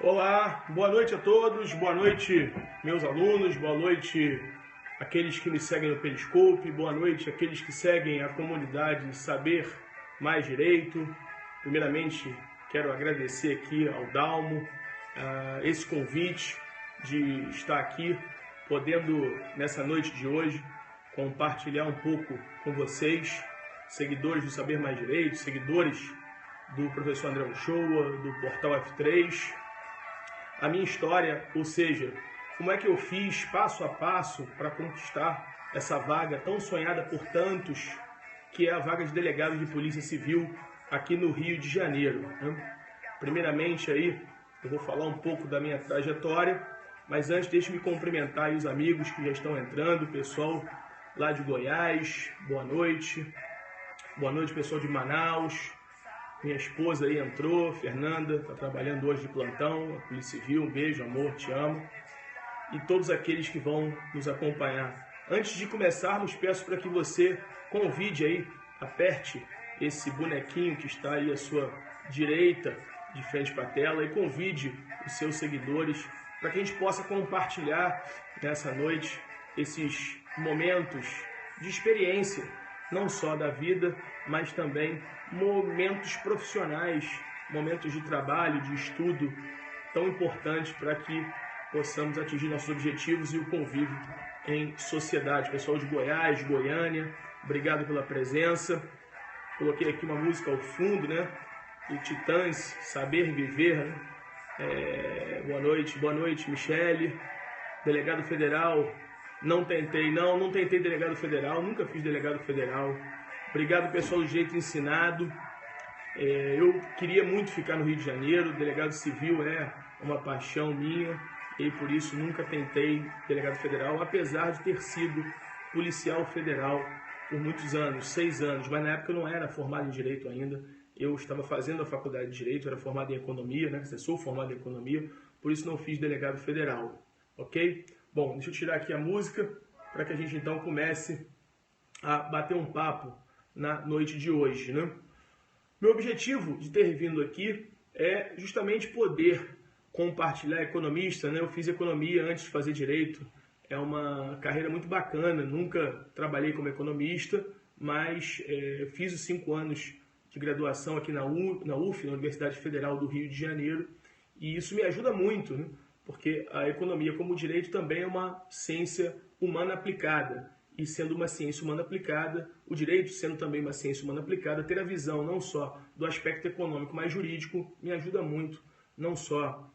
Olá, boa noite a todos, boa noite meus alunos, boa noite aqueles que me seguem no Periscope, boa noite aqueles que seguem a comunidade Saber Mais Direito. Primeiramente, quero agradecer aqui ao Dalmo esse convite de estar aqui, podendo nessa noite de hoje compartilhar um pouco com vocês, seguidores do Saber Mais Direito, seguidores do professor André Uchoa, do Portal F3, a minha história, ou seja, como é que eu fiz passo a passo para conquistar essa vaga tão sonhada por tantos, que é a vaga de delegado de Polícia Civil aqui no Rio de Janeiro, né? Primeiramente aí, eu vou falar um pouco da minha trajetória, mas antes deixe-me cumprimentar aí os amigos que já estão entrando, o pessoal lá de Goiás, boa noite pessoal de Manaus. Minha esposa aí entrou, Fernanda, está trabalhando hoje de plantão, a Polícia Civil, um beijo, amor, te amo. E todos aqueles que vão nos acompanhar. Antes de começarmos, peço para que você convide aí, aperte esse bonequinho que está aí à sua direita, de frente para a tela, e convide os seus seguidores para que a gente possa compartilhar nessa noite esses momentos de experiência, não só da vida, mas também momentos profissionais, momentos de trabalho, de estudo, tão importantes para que possamos atingir nossos objetivos e o convívio em sociedade. Pessoal de Goiás, de Goiânia, obrigado pela presença. Coloquei aqui uma música ao fundo, né? Do Titãs, Saber Viver, né? Boa noite, Michele. Delegado federal, não tentei delegado federal, nunca fiz delegado federal. Obrigado, pessoal do Direito Ensinado. Eu queria muito ficar no Rio de Janeiro, delegado civil é uma paixão minha e por isso nunca tentei delegado federal, apesar de ter sido policial federal por muitos anos, 6 anos, mas na época eu não era formado em Direito ainda. Eu estava fazendo a faculdade de Direito, era formado em Economia, né? Eu sou formado em Economia, por isso não fiz delegado federal, ok? Bom, deixa eu tirar aqui a música para que a gente então comece a bater um papo na noite de hoje, né? Meu objetivo de ter vindo aqui é justamente poder compartilhar economista, né? Eu fiz economia antes de fazer direito, é uma carreira muito bacana, nunca trabalhei como economista, mas fiz os 5 anos de graduação aqui na UF, na Universidade Federal do Rio de Janeiro, e isso me ajuda muito, né? Porque a economia, como o direito, também é uma ciência humana aplicada. E sendo uma ciência humana aplicada, o direito sendo também uma ciência humana aplicada, ter a visão não só do aspecto econômico, mas jurídico, me ajuda muito, não só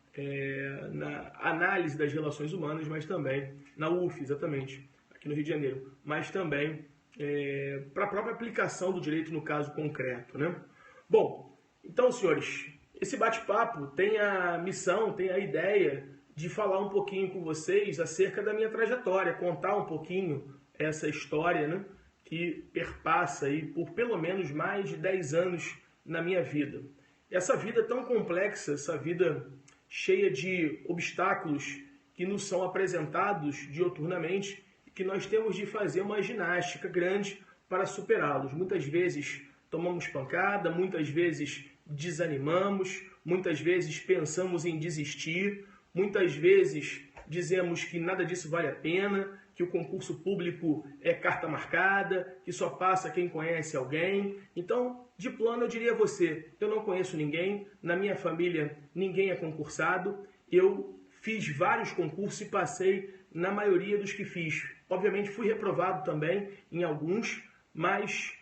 na análise das relações humanas, mas também na UF, exatamente, aqui no Rio de Janeiro, mas também para a própria aplicação do direito no caso concreto, né? Bom, então, senhores, esse bate-papo tem a missão, tem a ideia de falar um pouquinho com vocês acerca da minha trajetória, contar um pouquinho essa história, né, que perpassa aí por pelo menos mais de 10 anos na minha vida. Essa vida tão complexa, essa vida cheia de obstáculos que nos são apresentados diuturnamente e que nós temos de fazer uma ginástica grande para superá-los. Muitas vezes tomamos pancada, muitas vezes desanimamos, muitas vezes pensamos em desistir, muitas vezes dizemos que nada disso vale a pena, que o concurso público é carta marcada, que só passa quem conhece alguém. Então, de plano, eu diria a você, eu não conheço ninguém, na minha família ninguém é concursado, eu fiz vários concursos e passei na maioria dos que fiz. Obviamente fui reprovado também em alguns, mas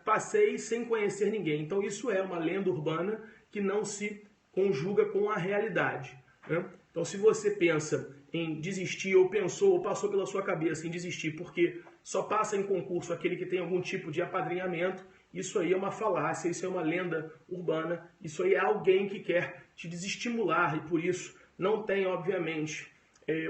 passei sem conhecer ninguém. Então isso é uma lenda urbana que não se conjuga com a realidade, né? Então se você pensa em desistir, ou pensou, ou passou pela sua cabeça em desistir porque só passa em concurso aquele que tem algum tipo de apadrinhamento, isso aí é uma falácia, isso é uma lenda urbana, isso aí é alguém que quer te desestimular e por isso não tem, obviamente,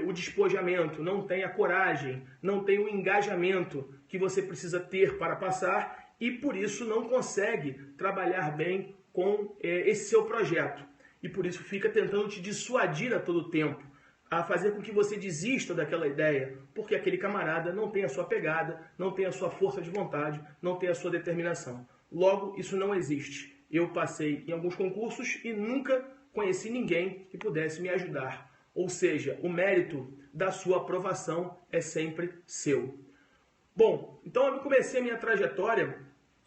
o despojamento, não tem a coragem, não tem o engajamento que você precisa ter para passar e por isso não consegue trabalhar bem com esse seu projeto. E por isso fica tentando te dissuadir a todo tempo, a fazer com que você desista daquela ideia, porque aquele camarada não tem a sua pegada, não tem a sua força de vontade, não tem a sua determinação. Logo, isso não existe. Eu passei em alguns concursos e nunca conheci ninguém que pudesse me ajudar. Ou seja, o mérito da sua aprovação é sempre seu. Bom, então eu comecei a minha trajetória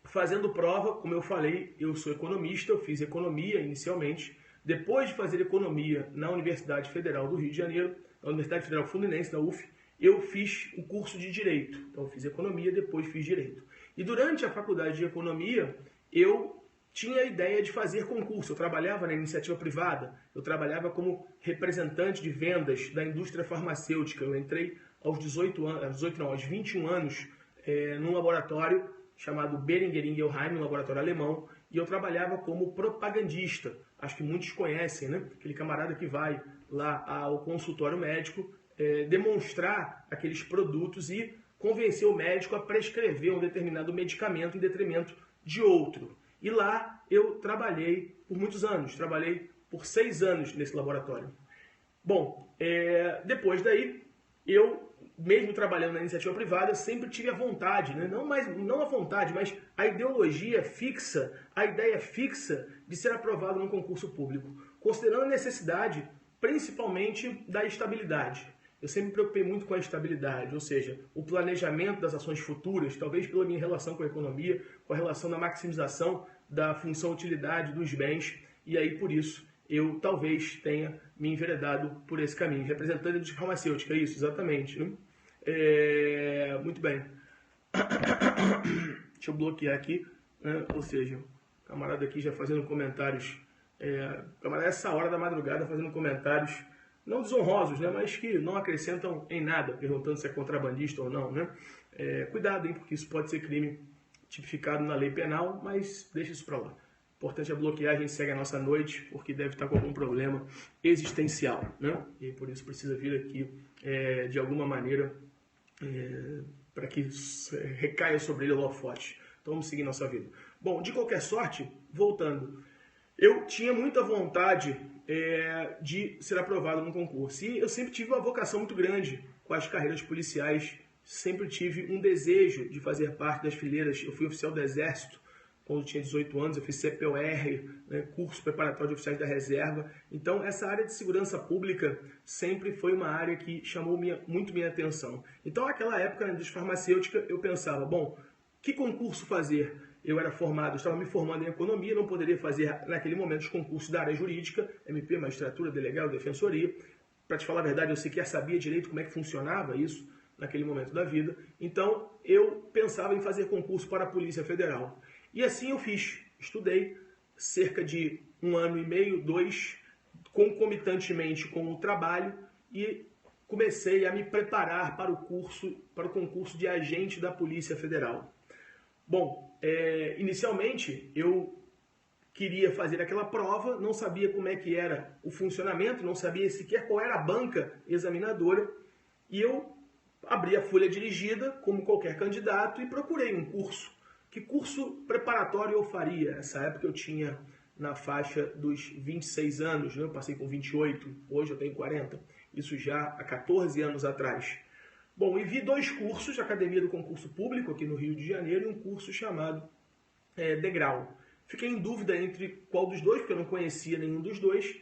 fazendo prova, como eu falei, eu sou economista, eu fiz economia inicialmente. Depois de fazer economia na Universidade Federal do Rio de Janeiro, na Universidade Federal Fluminense, da UF, eu fiz o curso de Direito. Então eu fiz economia, depois fiz Direito. E durante a faculdade de economia, eu tinha a ideia de fazer concurso. Eu trabalhava na iniciativa privada, eu trabalhava como representante de vendas da indústria farmacêutica. Eu entrei aos 21 anos, num laboratório chamado Boehringer Ingelheim, um laboratório alemão, e eu trabalhava como propagandista. Acho que muitos conhecem, né? Aquele camarada que vai lá ao consultório médico demonstrar aqueles produtos e convencer o médico a prescrever um determinado medicamento em detrimento de outro. E lá eu trabalhei por muitos anos, trabalhei por 6 anos nesse laboratório. Bom, depois daí, eu, mesmo trabalhando na iniciativa privada, sempre tive a vontade, né? não a vontade, mas a ideologia fixa, a ideia fixa de ser aprovado num concurso público, considerando a necessidade, principalmente, da estabilidade. Eu sempre me preocupei muito com a estabilidade, ou seja, o planejamento das ações futuras, talvez pela minha relação com a economia, com a relação da maximização da função-utilidade dos bens, e aí por isso eu talvez tenha me enveredado por esse caminho. Representante da indústria farmacêutica, isso, exatamente. Né? Muito bem. Deixa eu bloquear aqui, né? Ou seja, o camarada aqui já fazendo comentários, camarada essa hora da madrugada fazendo comentários não desonrosos, né, mas que não acrescentam em nada, perguntando se é contrabandista ou não, né? Cuidado, hein, porque isso pode ser crime tipificado na lei penal, mas deixa isso para lá. O importante é bloquear, a gente segue a nossa noite, porque deve estar com algum problema existencial, né? E por isso precisa vir aqui, de alguma maneira, para que recaia sobre ele o holofote. Então vamos seguir nossa vida. Bom, de qualquer sorte, voltando, eu tinha muita vontade de ser aprovado no concurso. E eu sempre tive uma vocação muito grande com as carreiras policiais. Sempre tive um desejo de fazer parte das fileiras. Eu fui oficial do Exército quando tinha 18 anos. Eu fiz CPOR, né, curso preparatório de oficiais da reserva. Então, essa área de segurança pública sempre foi uma área que chamou muito minha atenção. Então, naquela época, na indústria farmacêutica, eu pensava, bom, que concurso fazer? Eu era formado, estava me formando em economia, não poderia fazer naquele momento os concursos da área jurídica, MP, magistratura, delegado, defensoria. Para te falar a verdade, eu sequer sabia direito como é que funcionava isso naquele momento da vida. Então, eu pensava em fazer concurso para a Polícia Federal. E assim eu fiz. Estudei cerca de 1 ano e meio, 2, concomitantemente com o trabalho, e comecei a me preparar para o concurso de agente da Polícia Federal. Bom, inicialmente eu queria fazer aquela prova, não sabia como é que era o funcionamento, não sabia sequer qual era a banca examinadora, e eu abri a folha dirigida, como qualquer candidato, e procurei um curso. Que curso preparatório eu faria? Nessa época eu tinha na faixa dos 26 anos, né? Eu passei com 28, hoje eu tenho 40, isso já há 14 anos atrás. Bom, e vi 2 cursos, Academia do Concurso Público, aqui no Rio de Janeiro, e um curso chamado Degrau. Fiquei em dúvida entre qual dos dois, porque eu não conhecia nenhum dos dois.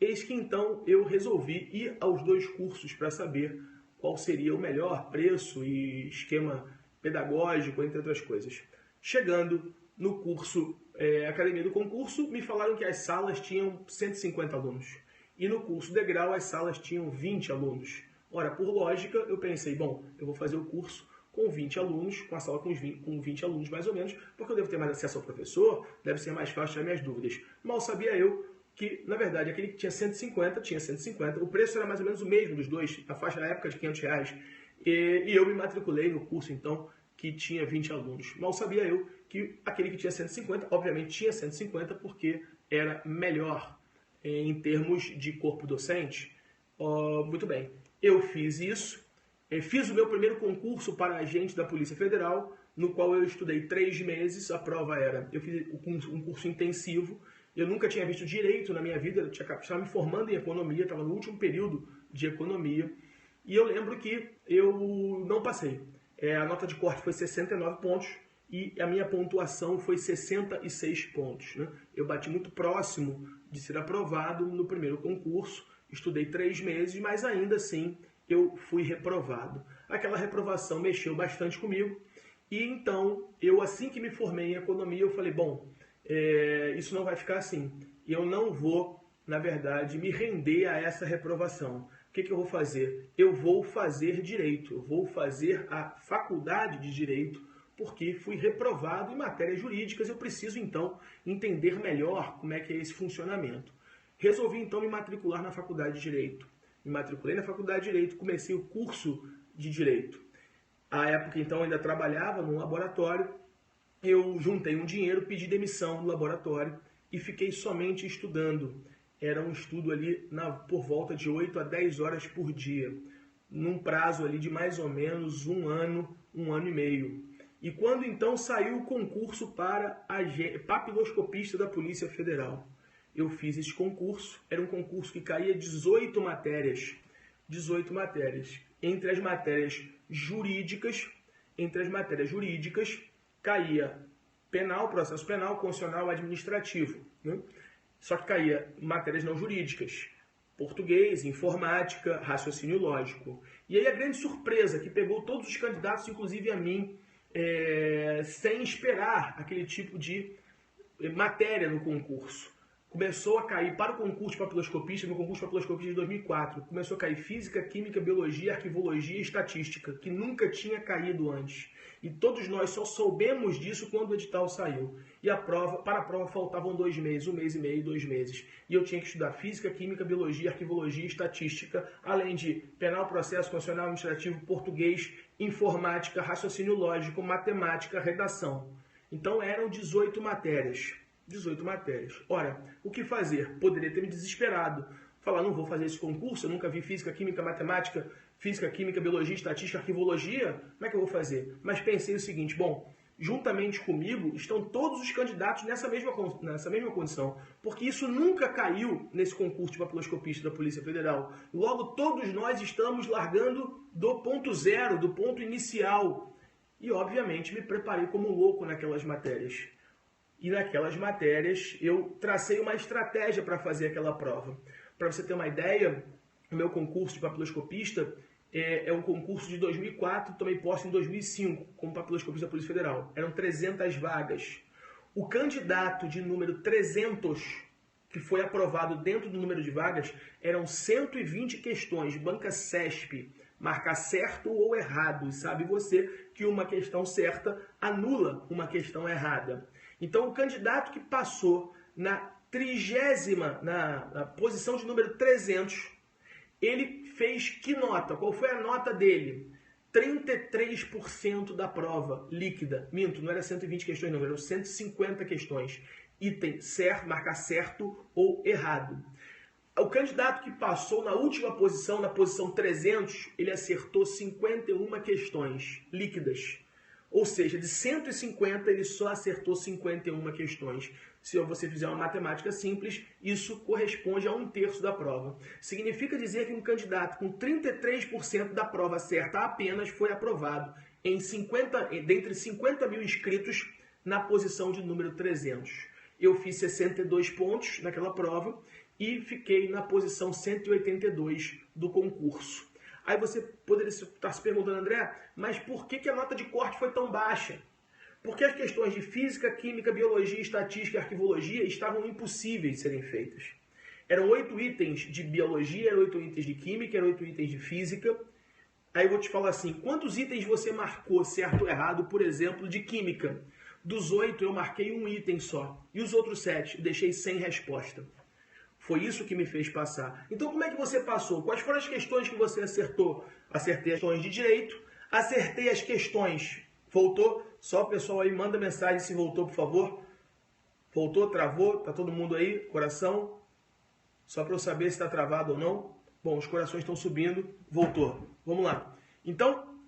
Eis que então eu resolvi ir aos 2 cursos para saber qual seria o melhor preço e esquema pedagógico, entre outras coisas. Chegando no curso Academia do Concurso, me falaram que as salas tinham 150 alunos. E no curso Degrau as salas tinham 20 alunos. Ora, por lógica, eu pensei, bom, eu vou fazer o curso com 20 alunos, com a sala com 20 alunos mais ou menos, porque eu devo ter mais acesso ao professor, deve ser mais fácil tirar minhas dúvidas. Mal sabia eu que, na verdade, aquele que tinha 150, o preço era mais ou menos o mesmo dos dois, a faixa na época de R$500. E eu me matriculei no curso, então, que tinha 20 alunos. Mal sabia eu que aquele que tinha 150, obviamente tinha 150, porque era melhor em termos de corpo docente. Muito bem. Eu fiz isso, fiz o meu primeiro concurso para agente da Polícia Federal, no qual eu estudei 3 meses, a prova era, eu fiz um curso intensivo, eu nunca tinha visto direito na minha vida, eu estava me formando em economia, estava no último período de economia, e eu lembro que eu não passei. A nota de corte foi 69 pontos, e a minha pontuação foi 66 pontos. Né? Eu bati muito próximo de ser aprovado no primeiro concurso, estudei 3 meses, mas ainda assim eu fui reprovado. Aquela reprovação mexeu bastante comigo, e então, assim que me formei em economia, eu falei, bom, isso não vai ficar assim. Eu não vou, na verdade, me render a essa reprovação. O que eu vou fazer? Eu vou fazer direito, eu vou fazer a faculdade de direito, porque fui reprovado em matérias jurídicas, eu preciso então entender melhor como é que é esse funcionamento. Resolvi então me matricular na faculdade de direito. Me matriculei na faculdade de direito, comecei o curso de direito. À época então eu ainda trabalhava num laboratório, eu juntei um dinheiro, pedi demissão do laboratório e fiquei somente estudando. Era um estudo ali por volta de 8 a 10 horas por dia, num prazo ali de mais ou menos um ano e meio. E quando então saiu o concurso para papiloscopista da Polícia Federal, eu fiz esse concurso, era um concurso que caía 18 matérias. 18 matérias. Entre as matérias jurídicas caía penal, processo penal, constitucional, administrativo, né? Só que caía matérias não jurídicas, português, informática, raciocínio lógico. E aí a grande surpresa que pegou todos os candidatos, inclusive a mim, sem esperar aquele tipo de matéria no concurso. Começou a cair para o concurso de papiloscopista, no concurso de papiloscopista de 2004, começou a cair física, química, biologia, arquivologia e estatística, que nunca tinha caído antes. E todos nós só soubemos disso quando o edital saiu. E para a prova faltavam 2 meses, 1 mês e meio, 2 meses. E eu tinha que estudar física, química, biologia, arquivologia e estatística, além de penal, processo, constitucional, administrativo, português, informática, raciocínio lógico, matemática, redação. Então eram 18 matérias. 18 matérias. Ora, o que fazer? Poderia ter me desesperado. Falar, não vou fazer esse concurso, eu nunca vi física, química, matemática, física, química, biologia, estatística, arquivologia. Como é que eu vou fazer? Mas pensei o seguinte, bom, juntamente comigo estão todos os candidatos nessa mesma condição, porque isso nunca caiu nesse concurso de papiloscopista da Polícia Federal. Logo, todos nós estamos largando do ponto zero, do ponto inicial. E, obviamente, me preparei como louco naquelas matérias. E naquelas matérias eu tracei uma estratégia para fazer aquela prova. Para você ter uma ideia, o meu concurso de papiloscopista é um concurso de 2004, tomei posse em 2005 como papiloscopista da Polícia Federal. Eram 300 vagas. O candidato de número 300, que foi aprovado dentro do número de vagas, eram 120 questões, banca CESP, marcar certo ou errado. E sabe você que uma questão certa anula uma questão errada. Então, o candidato que passou na 30ª, na posição de número 300, ele fez que nota? Qual foi a nota dele? 33% da prova líquida. Minto, não era 120 questões não, eram 150 questões. Item certo, marcar certo ou errado. O candidato que passou na última posição, na posição 300, ele acertou 51 questões líquidas. Ou seja, de 150, ele só acertou 51 questões. Se você fizer uma matemática simples, isso corresponde a 1/3 da prova. Significa dizer que um candidato com 33% da prova certa apenas foi aprovado dentre 50 mil inscritos na posição de número 300. Eu fiz 62 pontos naquela prova e fiquei na posição 182 do concurso. Aí você poderia estar se perguntando, André, mas por que a nota de corte foi tão baixa? Porque as questões de física, química, biologia, estatística e arquivologia estavam impossíveis de serem feitas. Eram 8 itens de biologia, eram 8 itens de química, eram 8 itens de física. Aí eu vou te falar assim, quantos itens você marcou certo ou errado, por exemplo, de química? Dos 8 eu marquei um item só. E os outros 7 deixei sem resposta. Foi isso que me fez passar. Então, como é que você passou? Quais foram as questões que você acertou? Acertei as questões de direito, acertei as questões. Voltou? Só o pessoal aí manda mensagem se voltou, por favor. Voltou? Travou? Tá todo mundo aí? Coração? Só para eu saber se está travado ou não. Bom, os corações estão subindo. Voltou. Vamos lá. Então,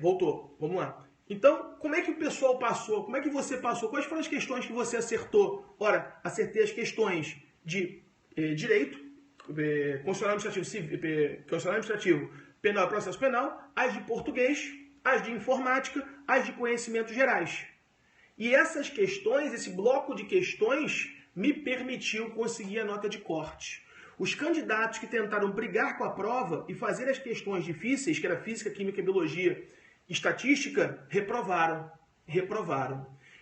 voltou. Vamos lá. Então, como é que o pessoal passou? Como é que você passou? Quais foram as questões que você acertou? Ora, acertei as questões de direito, constitucional administrativo, penal e processo penal, as de português, as de informática, as de conhecimentos gerais. E essas questões, esse bloco de questões, me permitiu conseguir a nota de corte. Os candidatos que tentaram brigar com a prova e fazer as questões difíceis, que era física, química, biologia, estatística, reprovaram.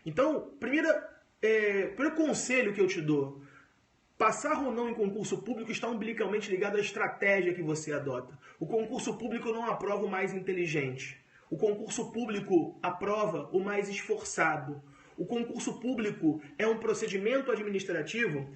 Então, primeiro conselho que eu te dou: passar ou não em concurso público está umbilicalmente ligado à estratégia que você adota. O concurso público não aprova o mais inteligente. O concurso público aprova o mais esforçado. O concurso público é um procedimento administrativo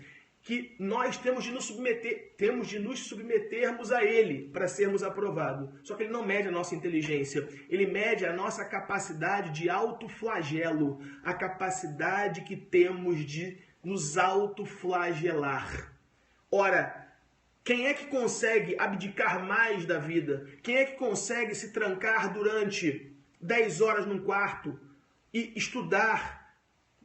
que nós temos de nos submetermos a ele para sermos aprovados. Só que ele não mede a nossa inteligência, ele mede a nossa capacidade de autoflagelo, a capacidade que temos de nos autoflagelar. Ora, quem é que consegue abdicar mais da vida? Quem é que consegue se trancar durante 10 horas num quarto e estudar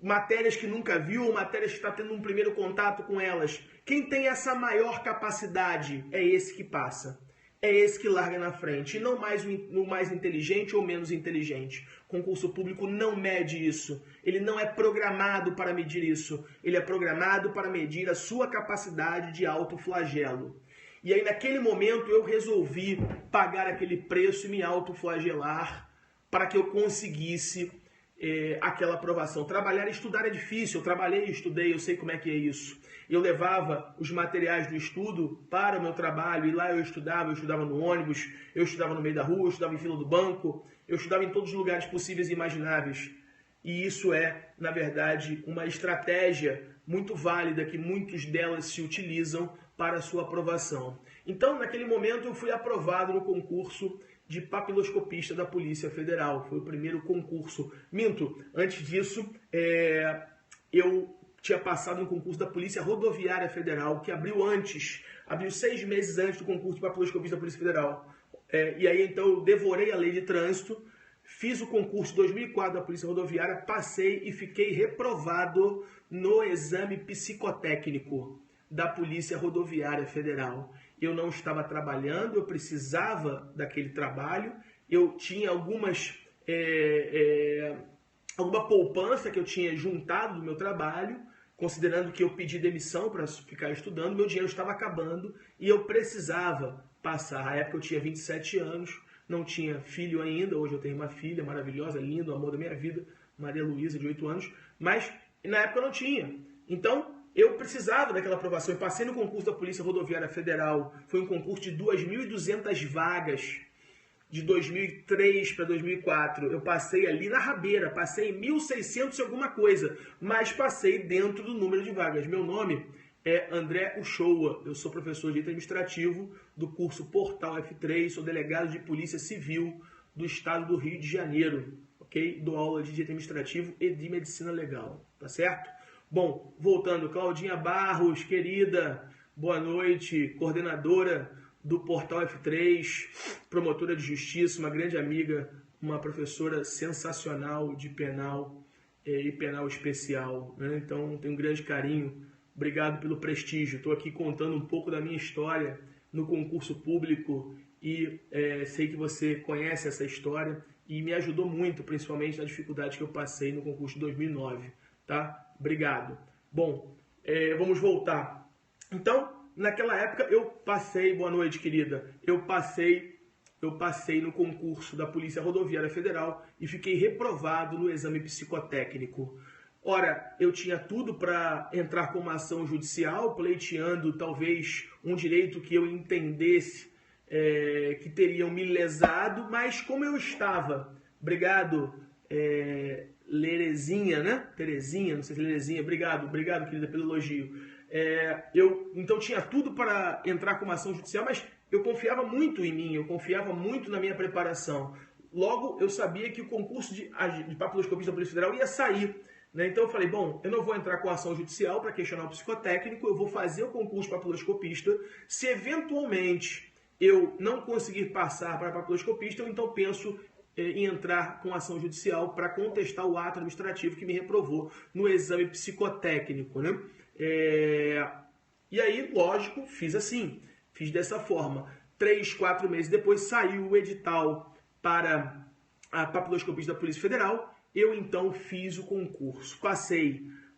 matérias que nunca viu ou matérias que está tendo um primeiro contato com elas? Quem tem essa maior capacidade é esse que passa. É esse que larga na frente. E não mais o mais inteligente ou menos inteligente. Concurso público não mede isso. Ele não é programado para medir isso. Ele é programado para medir a sua capacidade de autoflagelo. E aí, naquele momento, eu resolvi pagar aquele preço e me autoflagelar para que eu conseguisse aquela aprovação. Trabalhar e estudar é difícil. Eu trabalhei e estudei, eu sei como é que é isso. Eu levava os materiais do estudo para o meu trabalho e lá eu estudava no ônibus, eu estudava no meio da rua, eu estudava em fila do banco, eu estudava em todos os lugares possíveis e imagináveis. E isso é, na verdade, uma estratégia muito válida que muitos delas se utilizam para a sua aprovação. Então, naquele momento, eu fui aprovado no concurso de papiloscopista da Polícia Federal. Foi o primeiro concurso. Minto, antes disso, eu tinha passado no concurso da Polícia Rodoviária Federal, que abriu 6 meses antes do concurso de papiloscopista da Polícia Federal. E aí, então, eu devorei a lei de trânsito, fiz o concurso de 2004 da Polícia Rodoviária, passei e fiquei reprovado no exame psicotécnico da Polícia Rodoviária Federal. Eu não estava trabalhando, eu precisava daquele trabalho, eu tinha alguma poupança que eu tinha juntado do meu trabalho, considerando que eu pedi demissão para ficar estudando, meu dinheiro estava acabando e eu precisava passar. Na época eu tinha 27 anos, não tinha filho ainda, hoje eu tenho uma filha maravilhosa, linda, o amor da minha vida, Maria Luísa, de 8 anos, mas na época eu não tinha. Então, eu precisava daquela aprovação. Eu passei no concurso da Polícia Rodoviária Federal. Foi um concurso de 2.200 vagas, de 2003 para 2004. Eu passei ali na rabeira, passei em 1.600 e alguma coisa, mas passei dentro do número de vagas. Meu nome é André Uchoa, eu sou professor de Direito Administrativo do curso Portal F3, sou delegado de Polícia Civil do Estado do Rio de Janeiro, ok? Dou aula de Direito Administrativo e de Medicina Legal, tá certo? Bom, voltando, Claudinha Barros, querida, boa noite, coordenadora do Portal F3, promotora de justiça, uma grande amiga, uma professora sensacional de penal e penal especial, né? Então, tenho um grande carinho, obrigado pelo prestígio. Estou aqui contando um pouco da minha história no concurso público e sei que você conhece essa história e me ajudou muito, principalmente na dificuldade que eu passei no concurso de 2009, tá? Obrigado. Bom, vamos voltar. Então, naquela época eu passei, boa noite, querida, eu passei no concurso da Polícia Rodoviária Federal e fiquei reprovado no exame psicotécnico. Ora, eu tinha tudo para entrar com uma ação judicial, pleiteando talvez um direito que eu entendesse que teriam me lesado, mas como eu estava, obrigado, Lerezinha, né? Terezinha, não sei se é Lerezinha, obrigado, querida, pelo elogio. Eu então tinha tudo para entrar com uma ação judicial, mas eu confiava muito em mim, eu confiava muito na minha preparação. Logo, eu sabia que o concurso de papiloscopista da Polícia Federal ia sair, né? Então eu falei, bom, eu não vou entrar com ação judicial para questionar o psicotécnico, eu vou fazer o concurso de papiloscopista. Se eventualmente eu não conseguir passar para papiloscopista, eu então penso em entrar com ação judicial para contestar o ato administrativo que me reprovou no exame psicotécnico, né? E aí, lógico, fiz dessa forma. 3, 4 meses depois saiu o edital para a papiloscopista da Polícia Federal, eu então fiz o concurso.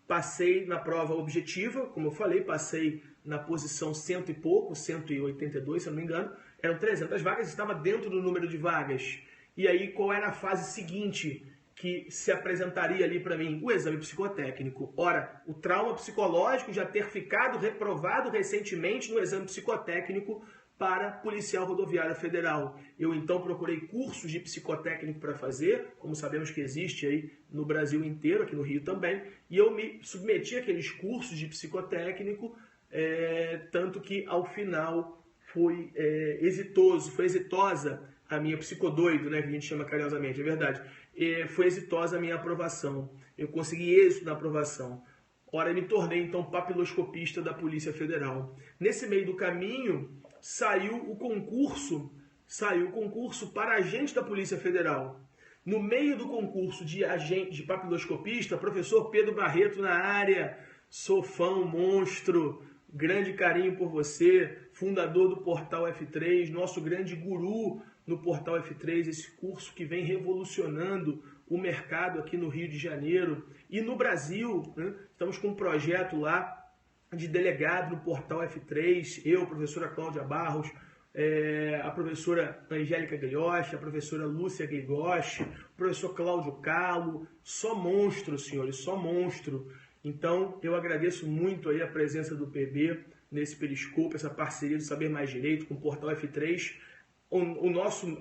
Passei na prova objetiva, como eu falei, passei na posição 100 e pouco, 182, se eu não me engano, eram 300 vagas, estava dentro do número de vagas. E aí, qual era a fase seguinte que se apresentaria ali para mim? O exame psicotécnico. Ora, o trauma psicológico já ter ficado reprovado recentemente no exame psicotécnico para policial rodoviária federal. Eu então procurei cursos de psicotécnico para fazer, como sabemos que existe aí no Brasil inteiro, aqui no Rio também, e eu me submeti àqueles cursos de psicotécnico, tanto que ao final foi exitosa a minha psicodoido, né, que a gente chama carinhosamente, é verdade. Foi exitosa a minha aprovação. Eu consegui êxito na aprovação. Ora, eu me tornei então papiloscopista da Polícia Federal. Nesse meio do caminho, saiu o concurso para agente da Polícia Federal. No meio do concurso de agente de papiloscopista, professor Pedro Barreto na área, sou fã, monstro, grande carinho por você, fundador do Portal F3, nosso grande guru no Portal F3, esse curso que vem revolucionando o mercado aqui no Rio de Janeiro e no Brasil, né? Estamos com um projeto lá de delegado no Portal F3, eu, a professora Cláudia Barros, a professora Angélica Glioche, a professora Lúcia Glioche, o professor Cláudio Calo, só monstro, senhores, só monstro. Então, eu agradeço muito aí a presença do PB nesse Periscope, essa parceria do Saber Mais Direito com o Portal F3.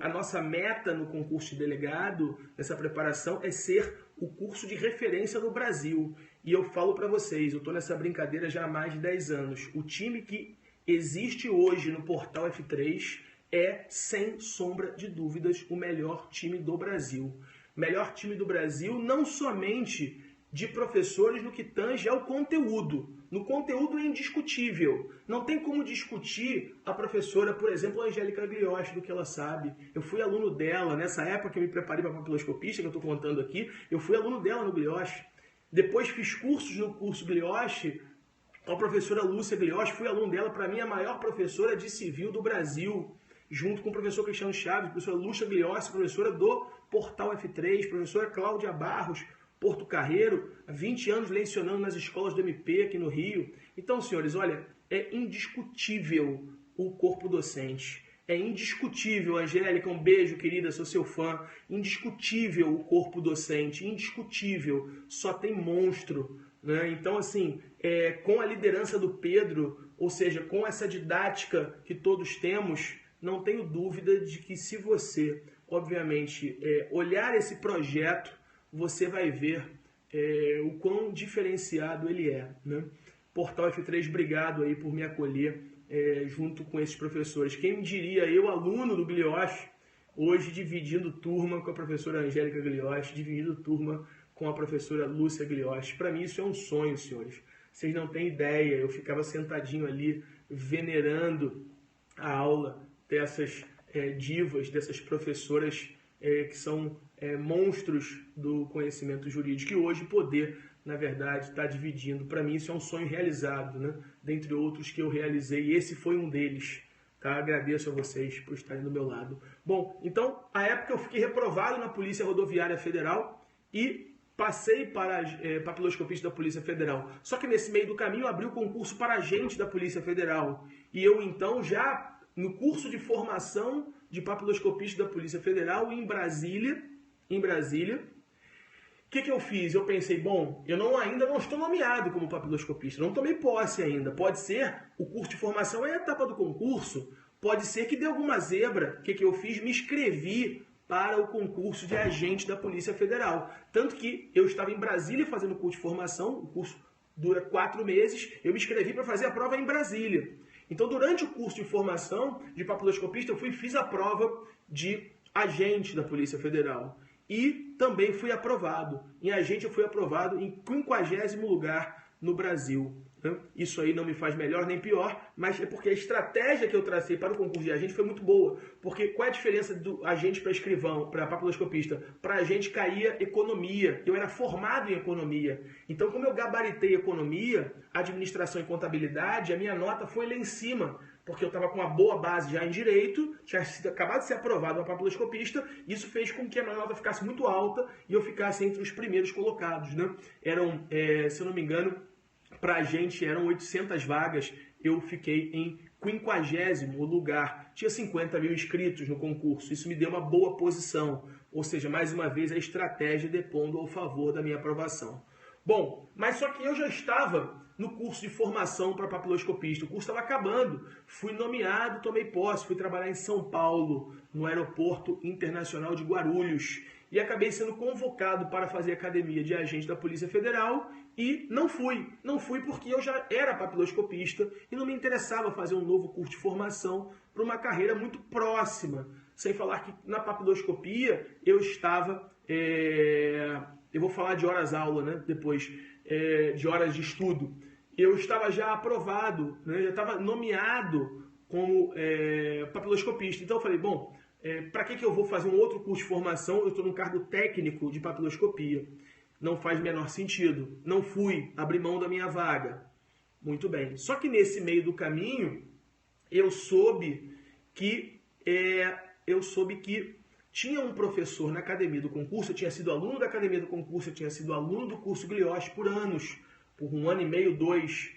A nossa meta no concurso de delegado, nessa preparação, é ser o curso de referência no Brasil. E eu falo para vocês, eu estou nessa brincadeira já há mais de 10 anos. O time que existe hoje no Portal F3 é, sem sombra de dúvidas, o melhor time do Brasil. Melhor time do Brasil, não somente de professores no que tange ao conteúdo. No conteúdo é indiscutível. Não tem como discutir a professora, por exemplo, a Angélica Glioche, do que ela sabe. Eu fui aluno dela, nessa época que eu me preparei para papiloscopista, que eu estou contando aqui, eu fui aluno dela no Glioche. Depois fiz cursos no curso Glioche, a professora Lúcia Glioche, fui aluno dela, para mim a maior professora de civil do Brasil, junto com o professor Cristiano Chaves, professora Lúcia Glioche, professora do Portal F3, professora Cláudia Barros, Porto Carreiro, há 20 anos lecionando nas escolas do MP aqui no Rio. Então, senhores, olha, é indiscutível o corpo docente. É indiscutível, Angélica, um beijo, querida, sou seu fã. Indiscutível o corpo docente, indiscutível. Só tem monstro, né? Então, assim, com a liderança do Pedro, ou seja, com essa didática que todos temos, não tenho dúvida de que se você, obviamente, olhar esse projeto, você vai ver o quão diferenciado ele é, né? Portal F3, obrigado aí por me acolher junto com esses professores. Quem me diria, eu, aluno do Glioche, hoje dividindo turma com a professora Angélica Glioche, dividindo turma com a professora Lúcia Glioche. Para mim isso é um sonho, senhores. Vocês não têm ideia, eu ficava sentadinho ali venerando a aula dessas divas, dessas professoras que são monstros do conhecimento jurídico, e hoje poder, na verdade, estar dividindo. Para mim isso é um sonho realizado, né? Dentre outros que eu realizei, esse foi um deles. Tá? Agradeço a vocês por estarem do meu lado. Bom, então, a época eu fiquei reprovado na Polícia Rodoviária Federal e passei para papiloscopista da Polícia Federal. Só que nesse meio do caminho abriu o concurso para agente da Polícia Federal. E eu então já no curso de formação de papiloscopista da Polícia Federal em Brasília, o que eu fiz? Eu pensei, bom, ainda não estou nomeado como papiloscopista, não tomei posse ainda. Pode ser, o curso de formação é a etapa do concurso, pode ser que dê alguma zebra. O que eu fiz? Me inscrevi para o concurso de agente da Polícia Federal. Tanto que eu estava em Brasília fazendo o curso de formação, o curso dura 4 meses, eu me inscrevi para fazer a prova em Brasília. Então, durante o curso de formação de papiloscopista, fiz a prova de agente da Polícia Federal. E também fui aprovado. Em agente eu fui aprovado em 50º lugar no Brasil. Né? Isso aí não me faz melhor nem pior, mas é porque a estratégia que eu tracei para o concurso de agente foi muito boa. Porque qual é a diferença do agente para escrivão, para papiloscopista? Para agente caía economia. Eu era formado em economia. Então, como eu gabaritei economia, administração e contabilidade, a minha nota foi lá em cima. porque eu estava com uma boa base já em direito, tinha acabado de ser aprovado uma papiloscopista, e isso fez com que a minha nota ficasse muito alta e eu ficasse entre os primeiros colocados, né? Eram, se eu não me engano, para a gente eram 800 vagas, eu fiquei em 50º lugar. Tinha 50 mil inscritos no concurso, isso me deu uma boa posição, ou seja, mais uma vez a estratégia depondo ao favor da minha aprovação. Bom, mas só que eu já estava no curso de formação para papiloscopista, o curso estava acabando, fui nomeado, tomei posse, fui trabalhar em São Paulo, no Aeroporto Internacional de Guarulhos, e acabei sendo convocado para fazer academia de agente da Polícia Federal e não fui. Não fui porque eu já era papiloscopista e não me interessava fazer um novo curso de formação para uma carreira muito próxima. Sem falar que na papiloscopia eu estava... eu vou falar de horas-aula, né? Depois, de horas de estudo. Eu estava já aprovado, né? Já estava nomeado como papiloscopista. Então eu falei, bom... para que eu vou fazer um outro curso de formação? Eu estou num cargo técnico de papiloscopia. Não faz o menor sentido. Não fui abrir mão da minha vaga. Muito bem. Só que nesse meio do caminho, eu soube que tinha um professor na academia do concurso. Eu tinha sido aluno da academia do concurso, eu tinha sido aluno do curso Glioche por anos, por 1 ano e meio, 2,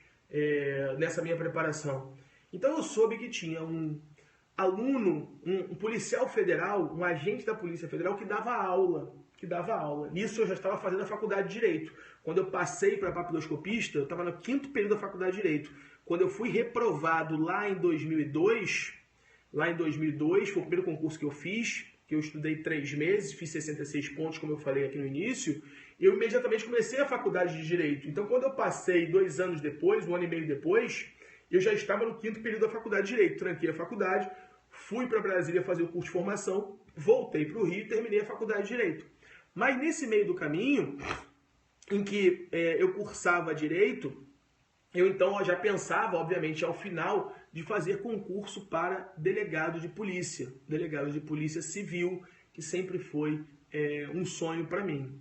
nessa minha preparação. Então eu soube que tinha um aluno, um policial federal, um agente da Polícia Federal que dava aula. Nisso eu já estava fazendo a faculdade de Direito. Quando eu passei para papiloscopista, eu estava no 5º período da faculdade de Direito. Quando eu fui reprovado lá em 2002, foi o primeiro concurso que eu fiz, que eu estudei 3 meses, fiz 66 pontos, como eu falei aqui no início, eu imediatamente comecei a faculdade de Direito. Então quando eu passei 2 anos depois, 1 ano e meio depois, eu já estava no 5º período da faculdade de Direito. Tranquei a faculdade, fui para Brasília fazer o curso de formação, voltei para o Rio e terminei a faculdade de Direito. Mas nesse meio do caminho, em que eu cursava Direito, eu então já pensava, obviamente, ao final, de fazer concurso para delegado de polícia civil, que sempre foi um sonho para mim.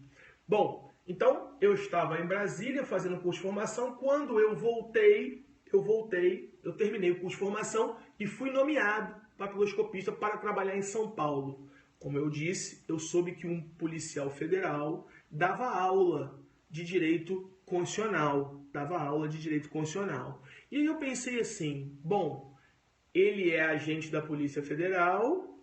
Bom, então eu estava em Brasília fazendo curso de formação. Quando eu terminei o curso de formação e fui nomeado papiloscopista para trabalhar em São Paulo. Como eu disse, eu soube que um policial federal dava aula de direito constitucional. E aí eu pensei assim, bom, ele é agente da Polícia Federal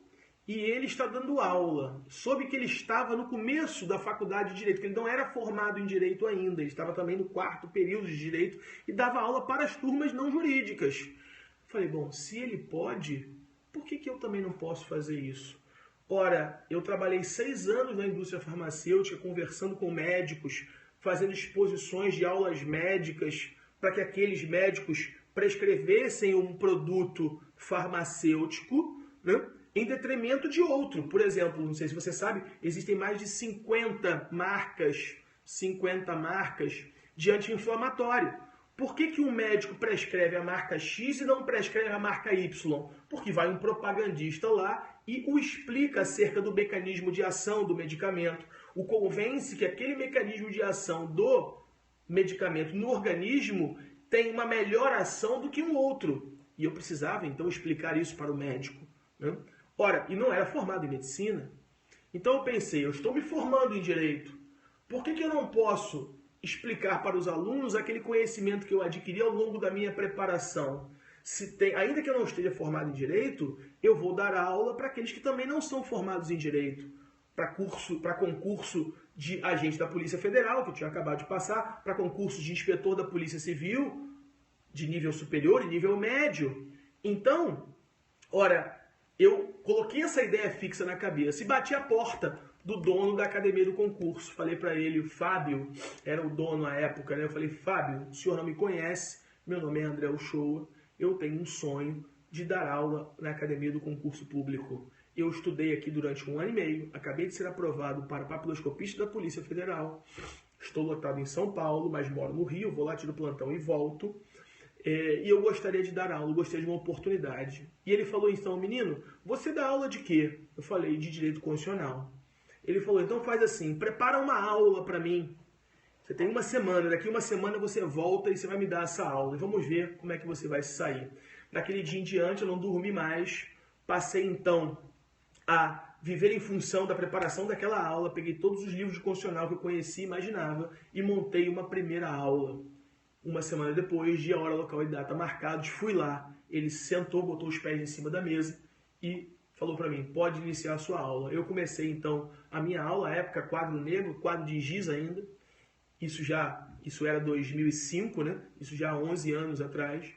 e ele está dando aula. Soube que ele estava no começo da faculdade de Direito, que ele não era formado em Direito ainda, ele estava também no 4º período de Direito e dava aula para as turmas não jurídicas. Falei, bom, se ele pode, por que eu também não posso fazer isso? Ora, eu trabalhei 6 anos na indústria farmacêutica, conversando com médicos, fazendo exposições de aulas médicas para que aqueles médicos prescrevessem um produto farmacêutico, né, em detrimento de outro. Por exemplo, não sei se você sabe, existem mais de 50 marcas de anti-inflamatório. Por que um médico prescreve a marca X e não prescreve a marca Y? Porque vai um propagandista lá e o explica acerca do mecanismo de ação do medicamento, o convence que aquele mecanismo de ação do medicamento no organismo tem uma melhor ação do que um outro. E eu precisava, então, explicar isso para o médico, né? Ora, e não era formado em medicina. Então eu pensei, eu estou me formando em Direito, por que eu não posso explicar para os alunos aquele conhecimento que eu adquiri ao longo da minha preparação? Ainda que eu não esteja formado em Direito, eu vou dar aula para aqueles que também não são formados em Direito, para concurso de agente da Polícia Federal, que eu tinha acabado de passar, para concurso de inspetor da Polícia Civil, de nível superior e nível médio. Então, ora, eu coloquei essa ideia fixa na cabeça e bati a porta do dono da academia do concurso. Falei para ele, o Fábio, era o dono à época, né? Eu falei, Fábio, o senhor não me conhece, meu nome é André Uchoa, eu tenho um sonho de dar aula na academia do concurso público. Eu estudei aqui durante 1 ano e meio, acabei de ser aprovado para papiloscopista da Polícia Federal, estou lotado em São Paulo, mas moro no Rio, vou lá, tiro o plantão e volto. E eu gostaria de dar aula, eu gostaria de uma oportunidade. E ele falou, então, menino, você dá aula de quê? Eu falei, de Direito Constitucional. Ele falou, então faz assim, prepara uma aula para mim. Você tem 1 semana, daqui 1 semana você volta e você vai me dar essa aula. E vamos ver como é que você vai se sair. Daquele dia em diante eu não dormi mais, passei então a viver em função da preparação daquela aula, peguei todos os livros de constitucional que eu conhecia e imaginava e montei uma primeira aula. Uma semana depois, dia, hora, local e data marcados, fui lá, ele sentou, botou os pés em cima da mesa e falou para mim, pode iniciar a sua aula. Eu comecei então a minha aula, à época quadro negro, quadro de giz ainda, isso era 2005, né? Isso já há 11 anos atrás.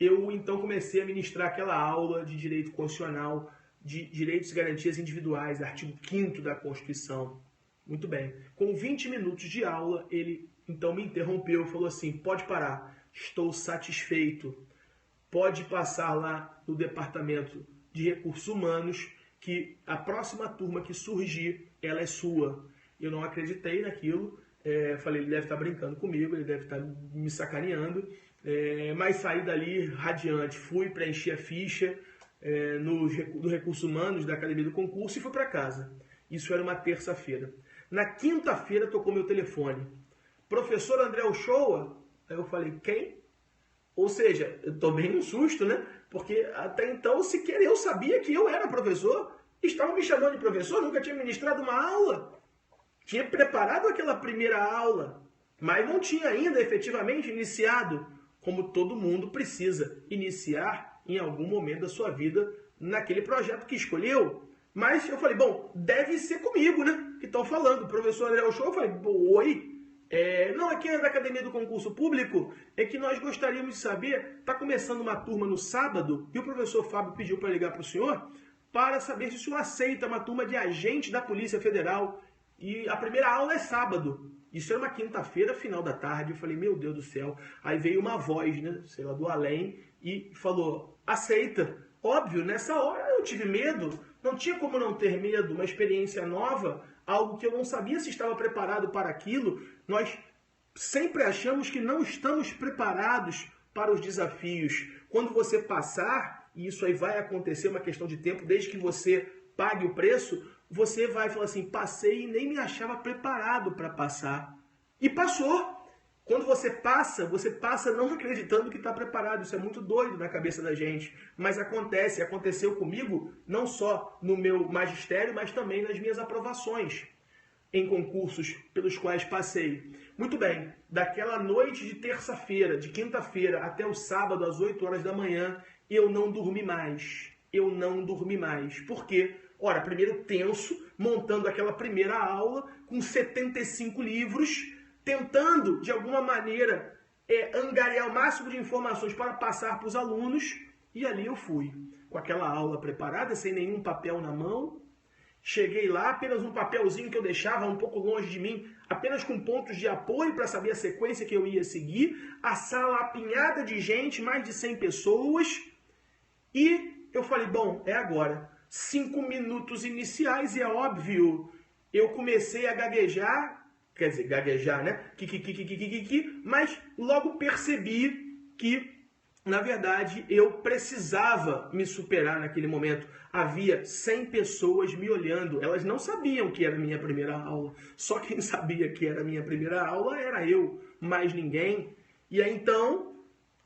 Eu então comecei a ministrar aquela aula de direito constitucional, de direitos e garantias individuais, artigo 5º da Constituição. Muito bem. Com 20 minutos de aula, ele então me interrompeu e falou assim, pode parar, estou satisfeito. Pode passar lá no departamento de recursos humanos, que a próxima turma que surgir, ela é sua. Eu não acreditei naquilo, falei, ele deve estar brincando comigo, ele deve estar me sacaneando, mas saí dali radiante, fui preencher a ficha do recursos humanos da Academia do Concurso e fui para casa. Isso era uma terça-feira. Na quinta-feira tocou meu telefone. Professor André Uchoa? Aí eu falei, quem? Ou seja, eu tomei um susto, né? Porque até então sequer eu sabia que eu era professor. Estavam me chamando de professor, nunca tinha ministrado uma aula. Tinha preparado aquela primeira aula, mas não tinha ainda efetivamente iniciado, como todo mundo precisa iniciar em algum momento da sua vida naquele projeto que escolheu. Mas eu falei, bom, deve ser comigo, né? Que estão falando. Professor André Uchoa, eu falei, oi. Não, aqui é da Academia do Concurso Público, é que nós gostaríamos de saber, está começando uma turma no sábado, e o professor Fábio pediu para ligar para o senhor, para saber se o senhor aceita uma turma de agente da Polícia Federal, e a primeira aula é sábado. Isso era uma quinta-feira, final da tarde, eu falei, meu Deus do céu. Aí veio uma voz, né, sei lá, do além, e falou, aceita. Óbvio, nessa hora eu tive medo, não tinha como não ter medo, uma experiência nova, algo que eu não sabia se estava preparado para aquilo. Nós sempre achamos que não estamos preparados para os desafios. Quando você passar, e isso aí vai acontecer, uma questão de tempo, desde que você pague o preço, você vai falar assim, passei e nem me achava preparado para passar. E passou. Quando você passa não acreditando que está preparado. Isso é muito doido na cabeça da gente. Mas acontece, aconteceu comigo, não só no meu magistério, mas também nas minhas aprovações em concursos pelos quais passei. Muito bem, daquela noite de terça-feira, de quinta-feira até o sábado às 8 horas da manhã, eu não dormi mais. Eu não dormi mais. Por quê? Ora, primeiro tenso, montando aquela primeira aula com 75 livros, tentando, de alguma maneira, angariar o máximo de informações para passar para os alunos, e ali eu fui, com aquela aula preparada, sem nenhum papel na mão. Cheguei lá, apenas um papelzinho que eu deixava um pouco longe de mim, apenas com pontos de apoio para saber a sequência que eu ia seguir, a sala apinhada de gente, mais de 100 pessoas, e eu falei, bom, é agora. 5 minutos iniciais, e é óbvio, eu comecei a gaguejar, quer dizer, gaguejar, né? Mas logo percebi que, na verdade, eu precisava me superar naquele momento. Havia 100 pessoas me olhando, elas não sabiam que era a minha primeira aula. Só quem sabia que era a minha primeira aula era eu, mais ninguém. E aí, então,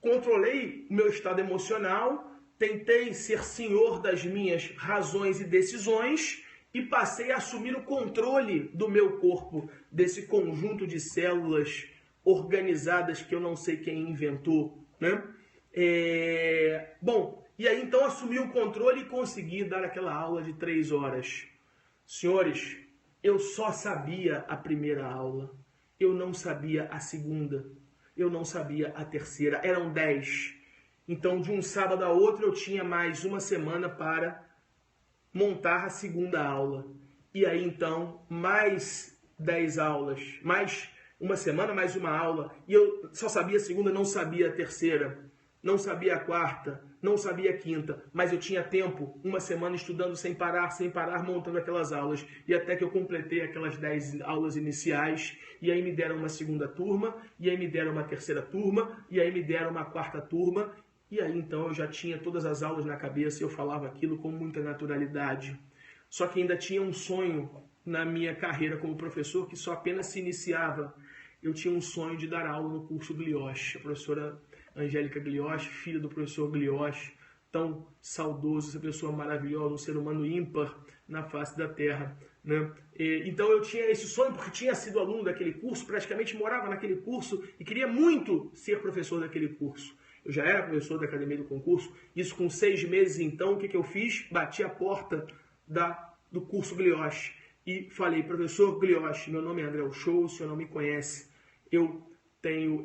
controlei o meu estado emocional, tentei ser senhor das minhas razões e decisões, e passei a assumir o controle do meu corpo, desse conjunto de células organizadas que eu não sei quem inventou, né? Bom, e aí então assumi o controle e consegui dar aquela aula de 3 horas. Senhores, eu só sabia a primeira aula, eu não sabia a segunda, eu não sabia a terceira, eram 10. Então, de um sábado a outro, eu tinha mais uma semana para montar a segunda aula. E aí, então, mais 10 aulas, mais uma semana, mais uma aula. E eu só sabia a segunda, não sabia a terceira, não sabia a quarta, não sabia a quinta. Mas eu tinha tempo, uma semana estudando sem parar, montando aquelas aulas. E até que eu completei aquelas 10 aulas iniciais. E aí me deram uma segunda turma, e aí me deram uma terceira turma, e aí me deram uma quarta turma. E aí, então, eu já tinha todas as aulas na cabeça e eu falava aquilo com muita naturalidade. Só que ainda tinha um sonho na minha carreira como professor que só apenas se iniciava. Eu tinha um sonho de dar aula no curso do Lioche. A professora Angélica Glioche, filha do professor Glioche, tão saudoso, essa pessoa maravilhosa, um ser humano ímpar na face da Terra, né? Então eu tinha esse sonho porque tinha sido aluno daquele curso, praticamente morava naquele curso e queria muito ser professor daquele curso. Eu já era professor da Academia do Concurso, isso com 6 meses então, o que eu fiz? Bati a porta do curso Glioche e falei, professor Glioche, meu nome é André Uchoa, o senhor não me conhece, eu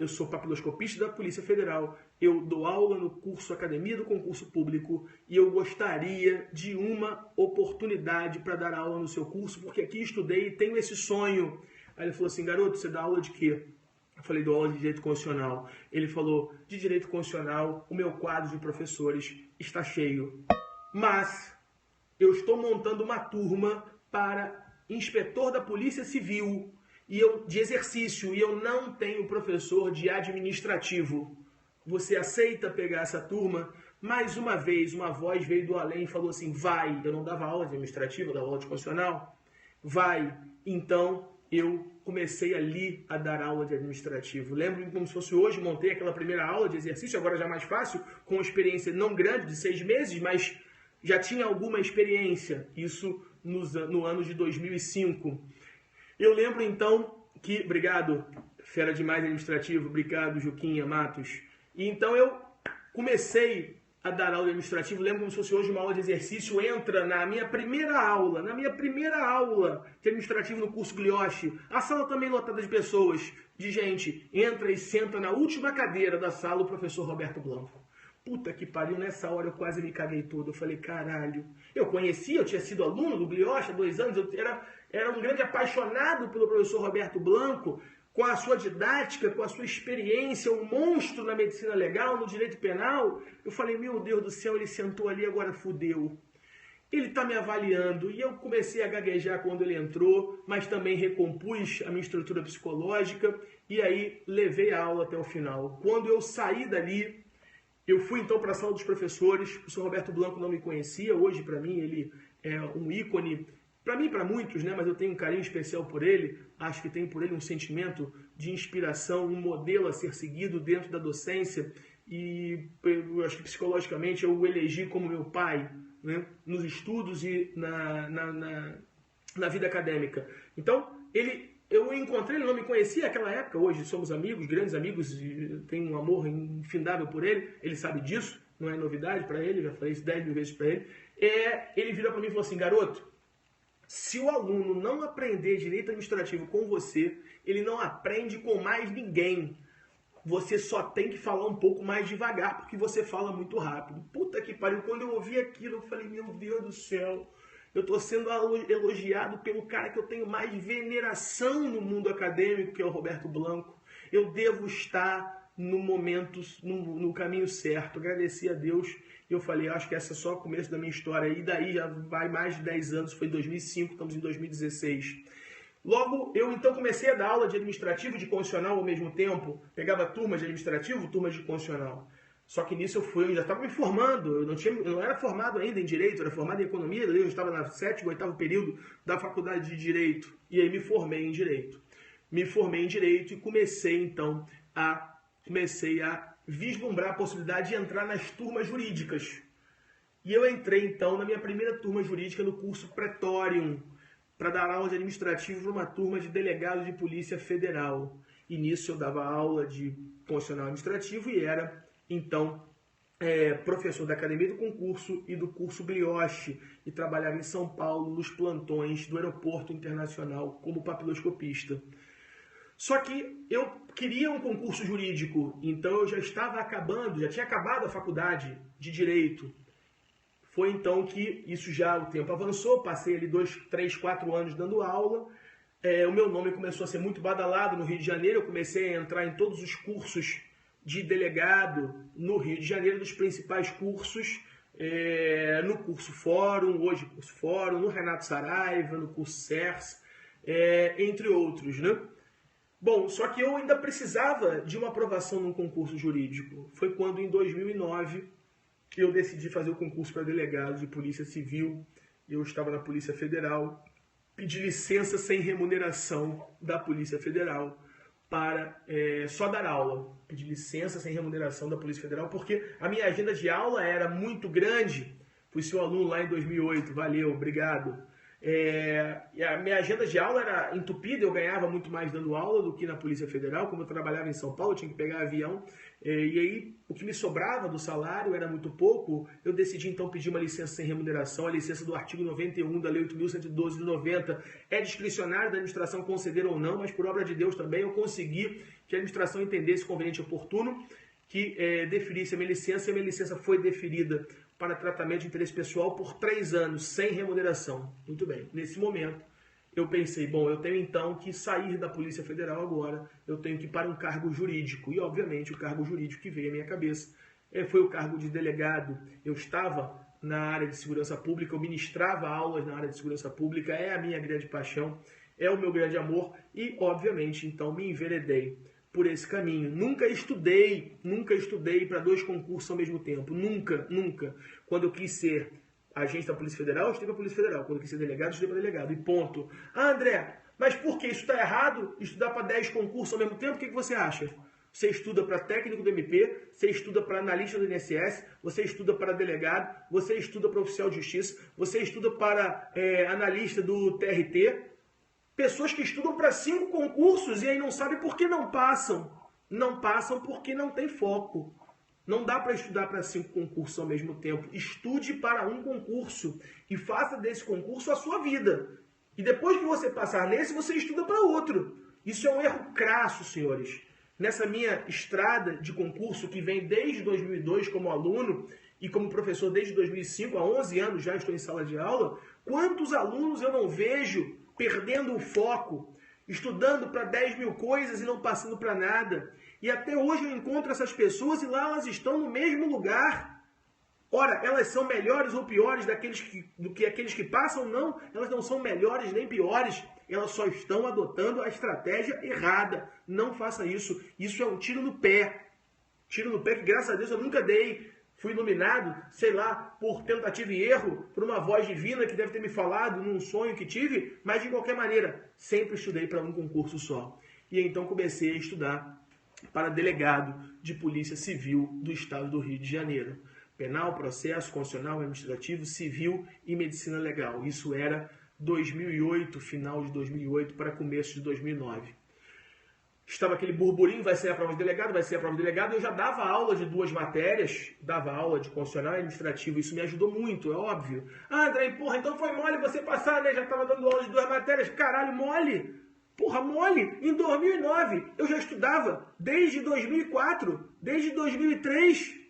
sou papiloscopista da Polícia Federal, eu dou aula no curso Academia do Concurso Público e eu gostaria de uma oportunidade para dar aula no seu curso, porque aqui estudei e tenho esse sonho. Aí ele falou assim, garoto, você dá aula de quê? Eu falei, dou aula de Direito Constitucional. Ele falou, de Direito Constitucional, o meu quadro de professores está cheio. Mas eu estou montando uma turma para inspetor da Polícia Civil de exercício e eu não tenho professor de administrativo. Você aceita pegar essa turma? Mais uma vez, uma voz veio do além e falou assim, vai. Eu não dava aula administrativa, eu dava aula de constitucional. Vai. Então, eu comecei ali a dar aula de administrativo. Lembro como se fosse hoje, montei aquela primeira aula de exercício, agora já mais fácil, com uma experiência não grande, de 6 meses, mas já tinha alguma experiência. Isso no ano de 2005. Eu lembro então que... Obrigado, fera demais administrativo. Obrigado, Juquinha Matos. E então eu comecei a dar aula de administrativo, lembro como se fosse hoje uma aula de exercício, entra na minha primeira aula de administrativo no curso Glioche, a sala também lotada de pessoas, de gente, entra e senta na última cadeira da sala o professor Roberto Blanco. Puta que pariu, nessa hora eu quase me caguei todo, eu falei, caralho, eu tinha sido aluno do Glioche há 2 anos, eu era um grande apaixonado pelo professor Roberto Blanco, com a sua didática, com a sua experiência, um monstro na medicina legal, no direito penal. Eu falei, meu Deus do céu, ele sentou ali, agora fudeu. Ele está me avaliando. E eu comecei a gaguejar quando ele entrou, mas também recompus a minha estrutura psicológica e aí levei a aula até o final. Quando eu saí dali, eu fui então para a sala dos professores. O professor Roberto Blanco não me conhecia. Hoje, para mim, ele é um ícone. Para mim, para muitos, né? Mas eu tenho um carinho especial por ele. Acho que tenho por ele um sentimento de inspiração, um modelo a ser seguido dentro da docência. E eu acho que psicologicamente eu o elegi como meu pai, né? Nos estudos e na vida acadêmica. Então, eu encontrei, ele não me conhecia naquela época. Hoje somos amigos, grandes amigos, e tenho um amor infindável por ele. Ele sabe disso, não é novidade para ele, já falei isso 10 mil vezes para ele. Ele virou para mim e falou assim, garoto, se o aluno não aprender direito administrativo com você, ele não aprende com mais ninguém. Você só tem que falar um pouco mais devagar, porque você fala muito rápido. Puta que pariu, quando eu ouvi aquilo, eu falei, meu Deus do céu, eu estou sendo elogiado pelo cara que eu tenho mais veneração no mundo acadêmico, que é o Roberto Blanco. Eu devo estar no caminho certo. Agradeci a Deus. E eu falei, acho que esse é só o começo da minha história. E daí já vai mais de 10 anos, foi 2005, estamos em 2016. Logo, eu então comecei a dar aula de administrativo e de constitucional ao mesmo tempo. Pegava turmas de administrativo, turmas de constitucional. Só que nisso eu já estava me formando, eu não era formado ainda em Direito, eu era formado em Economia, eu estava no 7º, 8º período da Faculdade de Direito. E aí me formei em Direito. Me formei em Direito e comecei então a vislumbrar a possibilidade de entrar nas turmas jurídicas. E eu entrei, então, na minha primeira turma jurídica no curso Pretorium, para dar aula de administrativo para uma turma de delegados de Polícia Federal. E nisso eu dava aula de constitucional administrativo e era, então, professor da Academia do Concurso e do curso Glioche, e trabalhava em São Paulo nos plantões do Aeroporto Internacional como papiloscopista. Só que eu queria um concurso jurídico, então eu já tinha acabado a faculdade de Direito. Foi então que o tempo avançou, passei ali 2, 3, 4 anos dando aula. O meu nome começou a ser muito badalado no Rio de Janeiro, eu comecei a entrar em todos os cursos de delegado no Rio de Janeiro, dos principais cursos, no curso Fórum, hoje curso Fórum, no Renato Saraiva, no curso CERS, entre outros, né? Bom, só que eu ainda precisava de uma aprovação num concurso jurídico. Foi quando, em 2009, eu decidi fazer o concurso para delegado de Polícia Civil. Eu estava na Polícia Federal, pedi licença sem remuneração da Polícia Federal, para só dar aula, pedir licença sem remuneração da Polícia Federal, porque a minha agenda de aula era muito grande. Fui seu aluno lá em 2008, valeu, obrigado. E a minha agenda de aula era entupida, eu ganhava muito mais dando aula do que na Polícia Federal. Como eu trabalhava em São Paulo, eu tinha que pegar avião, e aí o que me sobrava do salário era muito pouco. Eu decidi então pedir uma licença sem remuneração, a licença do artigo 91 da Lei 8.112 de 90. É discricionário da administração conceder ou não, mas por obra de Deus também eu consegui que a administração entendesse conveniente e oportuno que deferisse a minha licença, e a minha licença foi deferida para tratamento de interesse pessoal por 3 anos, sem remuneração. Muito bem. Nesse momento, eu pensei, bom, eu tenho então que sair da Polícia Federal agora, eu tenho que ir para um cargo jurídico. E, obviamente, o cargo jurídico que veio à minha cabeça foi o cargo de delegado. Eu estava na área de segurança pública, eu ministrava aulas na área de segurança pública, é a minha grande paixão, é o meu grande amor, e, obviamente, então, me enveredei por esse caminho. Nunca estudei para 2 concursos ao mesmo tempo. Nunca. Quando eu quis ser agente da Polícia Federal, eu estudei para a Polícia Federal. Quando eu quis ser delegado, eu estudei para delegado. E ponto. Ah, André, mas por que isso está errado? Estudar para 10 concursos ao mesmo tempo? O que você acha? Você estuda para técnico do MP, você estuda para analista do INSS, você estuda para delegado, você estuda para oficial de justiça, você estuda para analista do TRT. Pessoas que estudam para 5 concursos e aí não sabem por que não passam. Não passam porque não tem foco. Não dá para estudar para 5 concursos ao mesmo tempo. Estude para um concurso e faça desse concurso a sua vida. E depois que você passar nesse, você estuda para outro. Isso é um erro crasso, senhores. Nessa minha estrada de concurso, que vem desde 2002 como aluno e como professor desde 2005, há 11 anos já estou em sala de aula, quantos alunos eu não vejo perdendo o foco, estudando para 10 mil coisas e não passando para nada. E até hoje eu encontro essas pessoas e lá elas estão no mesmo lugar. Ora, elas são melhores ou piores do que aqueles que passam? Não, elas não são melhores nem piores. Elas só estão adotando a estratégia errada. Não faça isso. Isso é um tiro no pé. Tiro no pé que, graças a Deus, eu nunca dei. Fui iluminado, sei lá, por tentativa e erro, por uma voz divina que deve ter me falado num sonho que tive, mas de qualquer maneira, sempre estudei para um concurso só. E então comecei a estudar para delegado de Polícia Civil do Estado do Rio de Janeiro. Penal, processo, constitucional, administrativo, civil e medicina legal. Isso era 2008, final de 2008 para começo de 2009. Estava aquele burburinho, vai ser a prova de delegado, vai ser a prova de delegado. Eu já dava aula de 2 matérias, dava aula de constitucional e administrativo. Isso me ajudou muito, é óbvio. Ah, André, porra, então foi mole você passar, né? Já estava dando aula de 2 matérias. Caralho, mole! Porra, mole! Em 2009, eu já estudava desde 2004, desde 2003.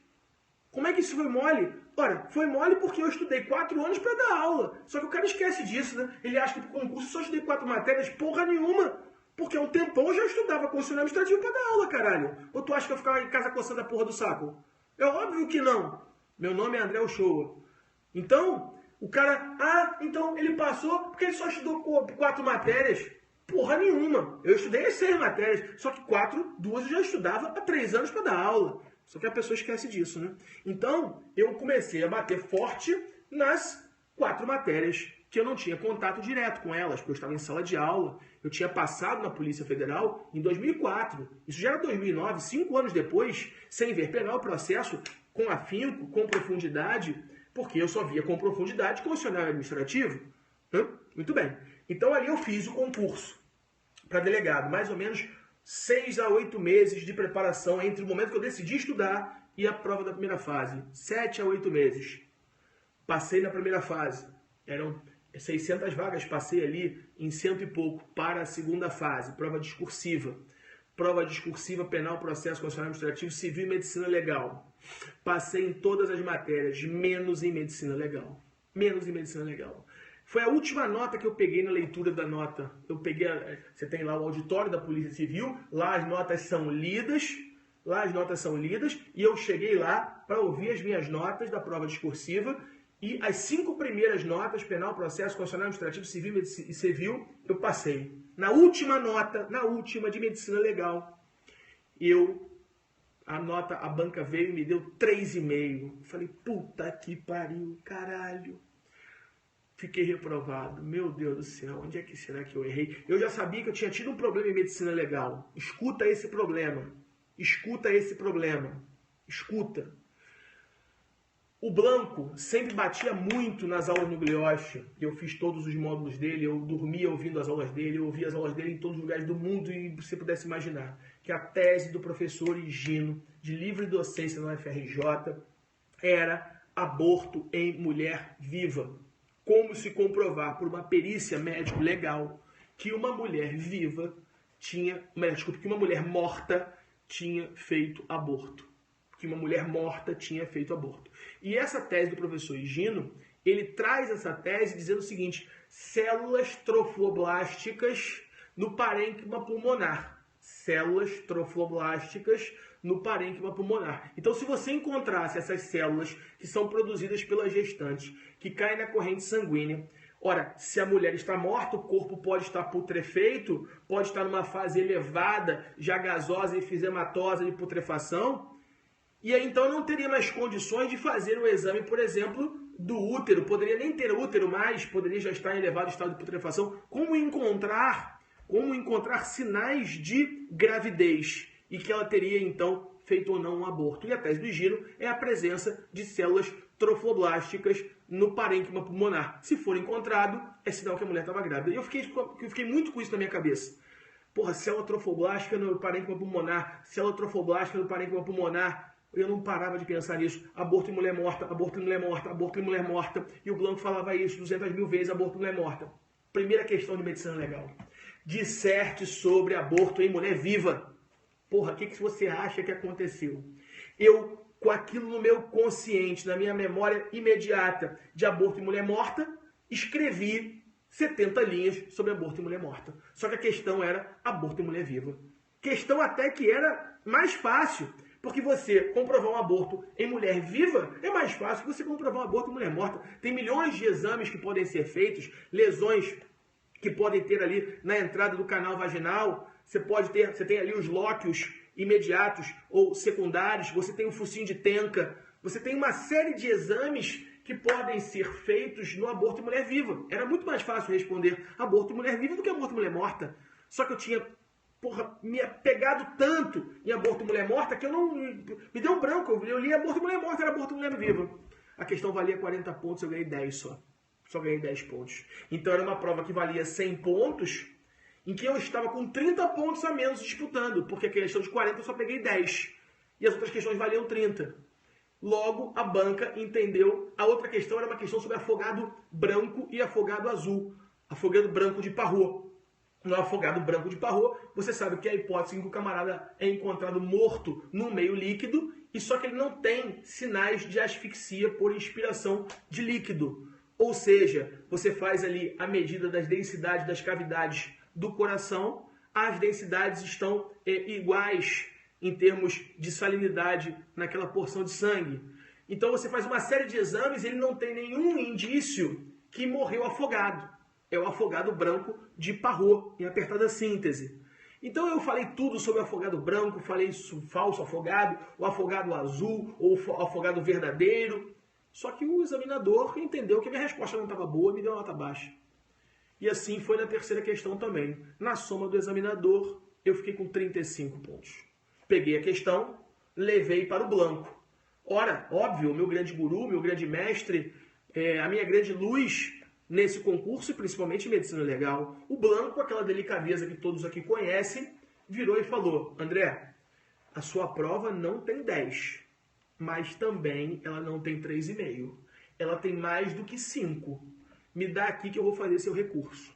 Como é que isso foi mole? Ora, foi mole porque eu estudei 4 anos para dar aula. Só que o cara esquece disso, né? Ele acha que pro concurso eu só estudei 4 matérias, porra nenhuma. Porque há um tempão eu já estudava constitucional administrativo para dar aula, caralho. Ou tu acha que eu ficava em casa coçando a porra do saco? É óbvio que não. Meu nome é André Uchoa. Então, o cara... então ele passou porque ele só estudou 4 matérias. Porra nenhuma. Eu estudei as 6 matérias. Só que 2 eu já estudava há 3 anos para dar aula. Só que a pessoa esquece disso, né? Então, eu comecei a bater forte nas 4 matérias que eu não tinha contato direto com elas, porque eu estava em sala de aula. Eu tinha passado na Polícia Federal em 2004. Isso já era 2009, 5 anos depois, sem ver penal, processo, com afinco, com profundidade, porque eu só via com profundidade constitucional e administrativo. Muito bem. Então ali eu fiz o concurso para delegado, mais ou menos 6 a 8 meses de preparação entre o momento que eu decidi estudar e a prova da primeira fase. 7 a 8 meses. Passei na primeira fase. Eram 600 vagas, passei ali em 100 e pouco para a segunda fase, prova discursiva. Prova discursiva, penal, processo, constitucional, administrativo, civil e medicina legal. Passei em todas as matérias, menos em medicina legal. Menos em medicina legal. Foi a última nota que eu peguei na leitura da nota. Eu peguei, você tem lá o auditório da Polícia Civil, lá as notas são lidas, e eu cheguei lá para ouvir as minhas notas da prova discursiva. E as 5 primeiras notas, penal, processo, constitucional, administrativo, civil e civil, eu passei. Na última nota, de medicina legal, a banca veio e me deu 3,5. Falei, puta que pariu, caralho. Fiquei reprovado. Meu Deus do céu, onde é que será que eu errei? Eu já sabia que eu tinha tido um problema em medicina legal. Escuta esse problema. Escuta esse problema. Escuta. O Blanco sempre batia muito nas aulas no Glioche. Eu fiz todos os módulos dele, eu dormia ouvindo as aulas dele, eu ouvia as aulas dele em todos os lugares do mundo e você pudesse imaginar que a tese do professor Higino, de livre docência na UFRJ, era aborto em mulher viva. Como se comprovar por uma perícia médico-legal que uma mulher viva tinha, desculpa, que uma mulher morta tinha feito aborto. Que uma mulher morta tinha feito aborto. E essa tese do professor Higino, ele traz essa tese dizendo o seguinte: células trofoblásticas no parênquima pulmonar. Células trofoblásticas no parênquima pulmonar. Então, se você encontrasse essas células que são produzidas pela gestante, que caem na corrente sanguínea, ora, se a mulher está morta, o corpo pode estar putrefeito, pode estar numa fase elevada, já gasosa e efizematosa de putrefação, e aí então não teria mais condições de fazer o exame, por exemplo, do útero. Poderia nem ter útero mais, poderia já estar em elevado estado de putrefação. Como encontrar sinais de gravidez e que ela teria então feito ou não um aborto? E a tese do Higino é a presença de células trofoblásticas no parênquima pulmonar. Se for encontrado, é sinal que a mulher estava grávida. E eu fiquei muito com isso na minha cabeça. Porra, célula trofoblástica no parênquima pulmonar, célula trofoblástica no parênquima pulmonar. Eu não parava de pensar nisso. Aborto em mulher morta, aborto em mulher morta, aborto em mulher morta. E o Blanco falava isso 200 mil vezes, aborto em mulher morta. Primeira questão de medicina legal. Disserte sobre aborto em mulher viva. Porra, o que você acha que aconteceu? Eu, com aquilo no meu consciente, na minha memória imediata de aborto em mulher morta, escrevi 70 linhas sobre aborto em mulher morta. Só que a questão era aborto em mulher viva. Questão até que era mais fácil. Porque você comprovar um aborto em mulher viva é mais fácil que você comprovar um aborto em mulher morta. Tem milhões de exames que podem ser feitos, lesões que podem ter ali na entrada do canal vaginal. Você tem ali os lóquios imediatos ou secundários, você tem o focinho de Tenca, você tem uma série de exames que podem ser feitos no aborto em mulher viva. Era muito mais fácil responder aborto em mulher viva do que aborto em mulher morta. Só que eu tinha me pegado tanto em aborto em mulher morta que eu não... Me deu um branco. Eu li aborto em mulher morta, era aborto em mulher viva. A questão valia 40 pontos, eu ganhei 10 só. Só ganhei 10 pontos. Então era uma prova que valia 100 pontos, em que eu estava com 30 pontos a menos disputando, porque a questão de 40 eu só peguei 10. E as outras questões valiam 30. Logo, a banca entendeu. A outra questão era uma questão sobre afogado branco e afogado azul. Afogado branco de Parrot. No afogado branco de Parrot, você sabe que a hipótese em que o camarada é encontrado morto no meio líquido, e só que ele não tem sinais de asfixia por inspiração de líquido. Ou seja, você faz ali a medida das densidades das cavidades do coração, as densidades estão iguais em termos de salinidade naquela porção de sangue. Então você faz uma série de exames e ele não tem nenhum indício que morreu afogado. É o afogado branco de Parrot, em apertada síntese. Então eu falei tudo sobre o afogado branco, falei sobre o falso afogado, o afogado azul ou o afogado verdadeiro. Só que o examinador entendeu que a minha resposta não estava boa e me deu uma nota baixa. E assim foi na terceira questão também. Na soma do examinador, eu fiquei com 35 pontos. Peguei a questão, levei para o Blanco. Ora, óbvio, o meu grande guru, meu grande mestre, a minha grande luz nesse concurso, e principalmente em medicina legal, o Blanco, aquela delicadeza que todos aqui conhecem, virou e falou: André, a sua prova não tem 10, mas também ela não tem 3,5. Ela tem mais do que 5. Me dá aqui que eu vou fazer seu recurso.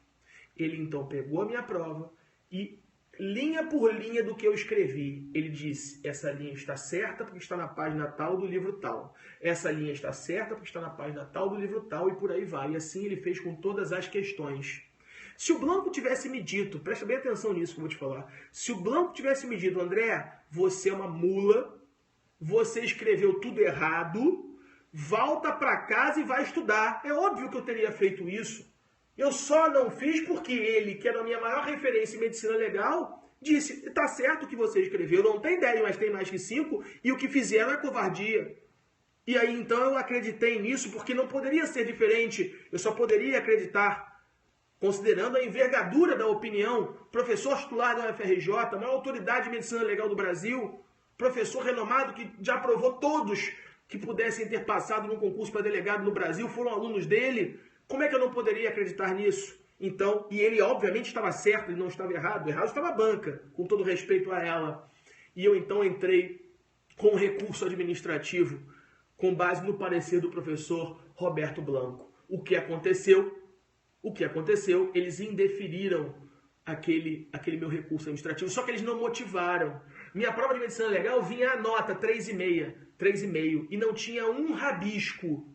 Ele então pegou a minha prova e, linha por linha do que eu escrevi, ele disse: essa linha está certa porque está na página tal do livro tal. Essa linha está certa porque está na página tal do livro tal, e por aí vai. E assim ele fez com todas as questões. Se o Blanco tivesse me dito, presta bem atenção nisso que eu vou te falar. Se o Blanco tivesse me dito: André, você é uma mula, você escreveu tudo errado, volta para casa e vai estudar. É óbvio que eu teria feito isso. Eu só não fiz porque ele, que era a minha maior referência em medicina legal, disse: está certo o que você escreveu, não tem 10, mas tem mais que 5, e o que fizeram é covardia. E aí então eu acreditei nisso porque não poderia ser diferente. Eu só poderia acreditar, considerando a envergadura da opinião, professor titular da UFRJ, maior autoridade de medicina legal do Brasil, professor renomado que já aprovou todos que pudessem ter passado no concurso para delegado no Brasil, foram alunos dele. Como é que eu não poderia acreditar nisso? Então, e ele obviamente estava certo, ele não estava errado. Errado estava a banca, com todo respeito a ela. E eu então entrei com recurso administrativo, com base no parecer do professor Roberto Blanco. O que aconteceu? Eles indeferiram aquele meu recurso administrativo, só que eles não motivaram. Minha prova de medicina legal vinha a nota 3,5, e não tinha um rabisco,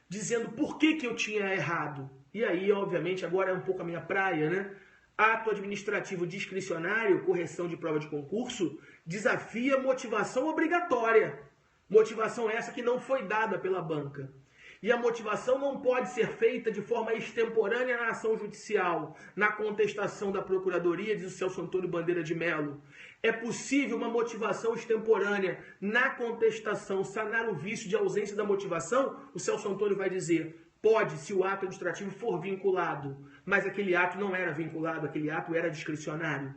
dizendo por que eu tinha errado. E aí, obviamente, agora é um pouco a minha praia, né? Ato administrativo discricionário, correção de prova de concurso, desafia motivação obrigatória. Motivação essa que não foi dada pela banca. E a motivação não pode ser feita de forma extemporânea na ação judicial, na contestação da Procuradoria, diz o Celso Antônio Bandeira de Mello. É possível uma motivação extemporânea na contestação sanar o vício de ausência da motivação? O Celso Antônio vai dizer, pode, se o ato administrativo for vinculado. Mas aquele ato não era vinculado, aquele ato era discricionário.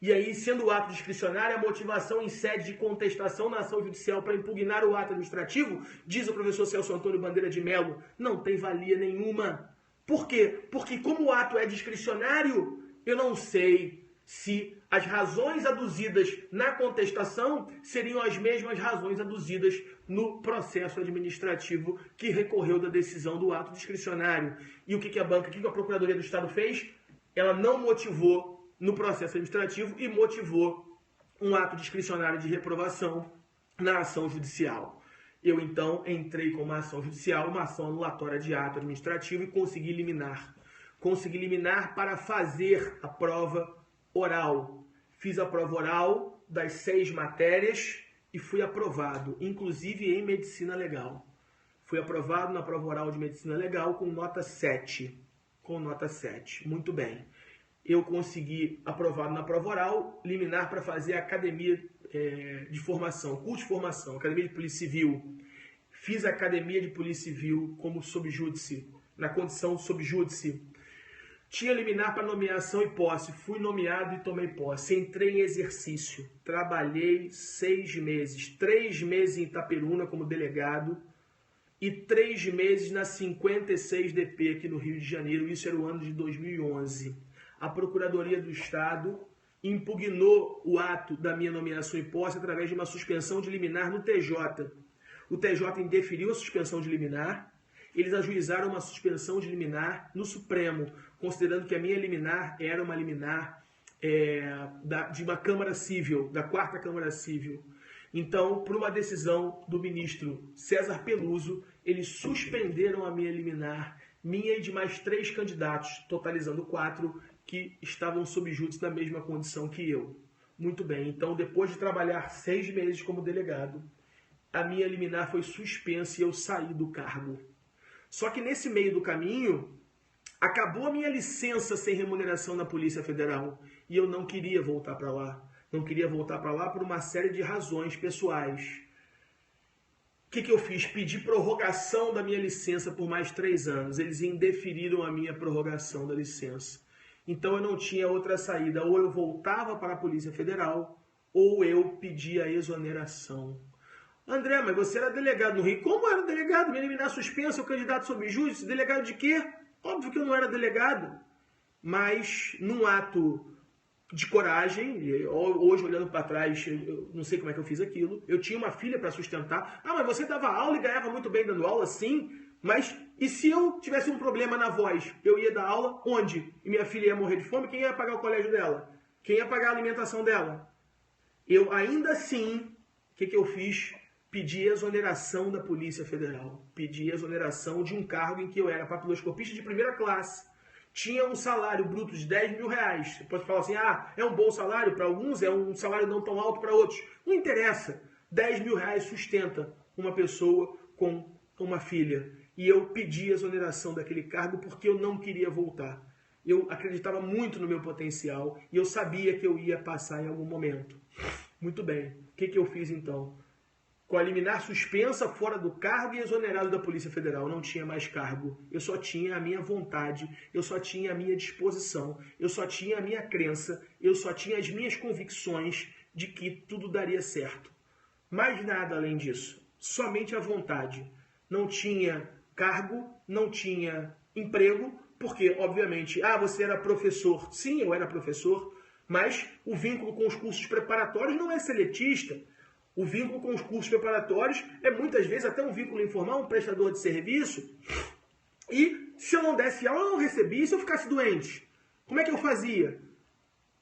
E aí, sendo o ato discricionário, a motivação em sede de contestação na ação judicial para impugnar o ato administrativo, diz o professor Celso Antônio Bandeira de Mello, não tem valia nenhuma. Por quê? Porque como o ato é discricionário, eu não sei se as razões aduzidas na contestação seriam as mesmas razões aduzidas no processo administrativo que recorreu da decisão do ato discricionário. E o que a banca, o que a Procuradoria do Estado fez? Ela não motivou no processo administrativo e motivou um ato discricionário de reprovação na ação judicial. Eu, então, entrei com uma ação judicial, uma ação anulatória de ato administrativo e consegui liminar. Consegui liminar para fazer a prova oral. Fiz a prova oral das 6 matérias e fui aprovado, inclusive em medicina legal. Fui aprovado na prova oral de medicina legal com nota 7. Com nota 7. Muito bem. Eu consegui, aprovado na prova oral, liminar para fazer a academia de formação, curso de formação, academia de polícia civil. Fiz a academia de polícia civil como subjúdice, na condição de subjúdice. Tinha liminar para nomeação e posse, fui nomeado e tomei posse. Entrei em exercício, trabalhei 6 meses, 3 meses em Itaperuna como delegado e 3 meses na 56 DP aqui no Rio de Janeiro, isso era o ano de 2011. A Procuradoria do Estado impugnou o ato da minha nomeação e posse através de uma suspensão de liminar no TJ. O TJ indeferiu a suspensão de liminar, eles ajuizaram uma suspensão de liminar no Supremo, considerando que a minha liminar era uma liminar de uma Câmara Civil, da 4ª Câmara Civil. Então, por uma decisão do ministro César Peluso, eles suspenderam a minha liminar, minha e de mais 3 candidatos, totalizando 4, que estavam subjúdice na mesma condição que eu. Muito bem, então depois de trabalhar 6 meses como delegado, a minha liminar foi suspensa e eu saí do cargo. Só que nesse meio do caminho, acabou a minha licença sem remuneração na Polícia Federal e eu não queria voltar para lá. Não queria voltar para lá por uma série de razões pessoais. O que eu fiz? Pedi prorrogação da minha licença por mais 3 anos. Eles indeferiram a minha prorrogação da licença. Então eu não tinha outra saída, ou eu voltava para a Polícia Federal, ou eu pedia exoneração. André, mas você era delegado no Rio. Como eu era delegado? Me eliminar suspensa, o candidato subjúdice, delegado de quê? Óbvio que eu não era delegado. Mas, num ato de coragem, hoje olhando para trás, eu não sei como é que eu fiz aquilo, eu tinha uma filha para sustentar. Ah, mas você dava aula e ganhava muito bem dando aula? Sim. Mas e se eu tivesse um problema na voz? Eu ia dar aula onde? E minha filha ia morrer de fome? Quem ia pagar o colégio dela? Quem ia pagar a alimentação dela? Eu ainda assim, o que eu fiz? Pedi exoneração da Polícia Federal. Pedi exoneração de um cargo em que eu era papiloscopista de primeira classe. Tinha um salário bruto de 10 mil reais. Você pode falar assim, é um bom salário para alguns, é um salário não tão alto para outros. Não interessa. 10 mil reais sustenta uma pessoa com uma filha. E eu pedi exoneração daquele cargo porque eu não queria voltar. Eu acreditava muito no meu potencial e eu sabia que eu ia passar em algum momento. Muito bem. O que eu fiz então? com a liminar suspensa, fora do cargo e exonerado da Polícia Federal. Eu não tinha mais cargo, eu só tinha a minha vontade, eu só tinha a minha disposição, eu só tinha a minha crença, eu só tinha as minhas convicções de que tudo daria certo. Mais nada além disso, somente a vontade. Não tinha cargo, não tinha emprego, porque, obviamente, você era professor. Sim, eu era professor, mas o vínculo com os cursos preparatórios não é seletista. O vínculo com os cursos preparatórios é muitas vezes até um vínculo informal, um prestador de serviço. E se eu não desse aula, eu não recebia. E se eu ficasse doente? Como é que eu fazia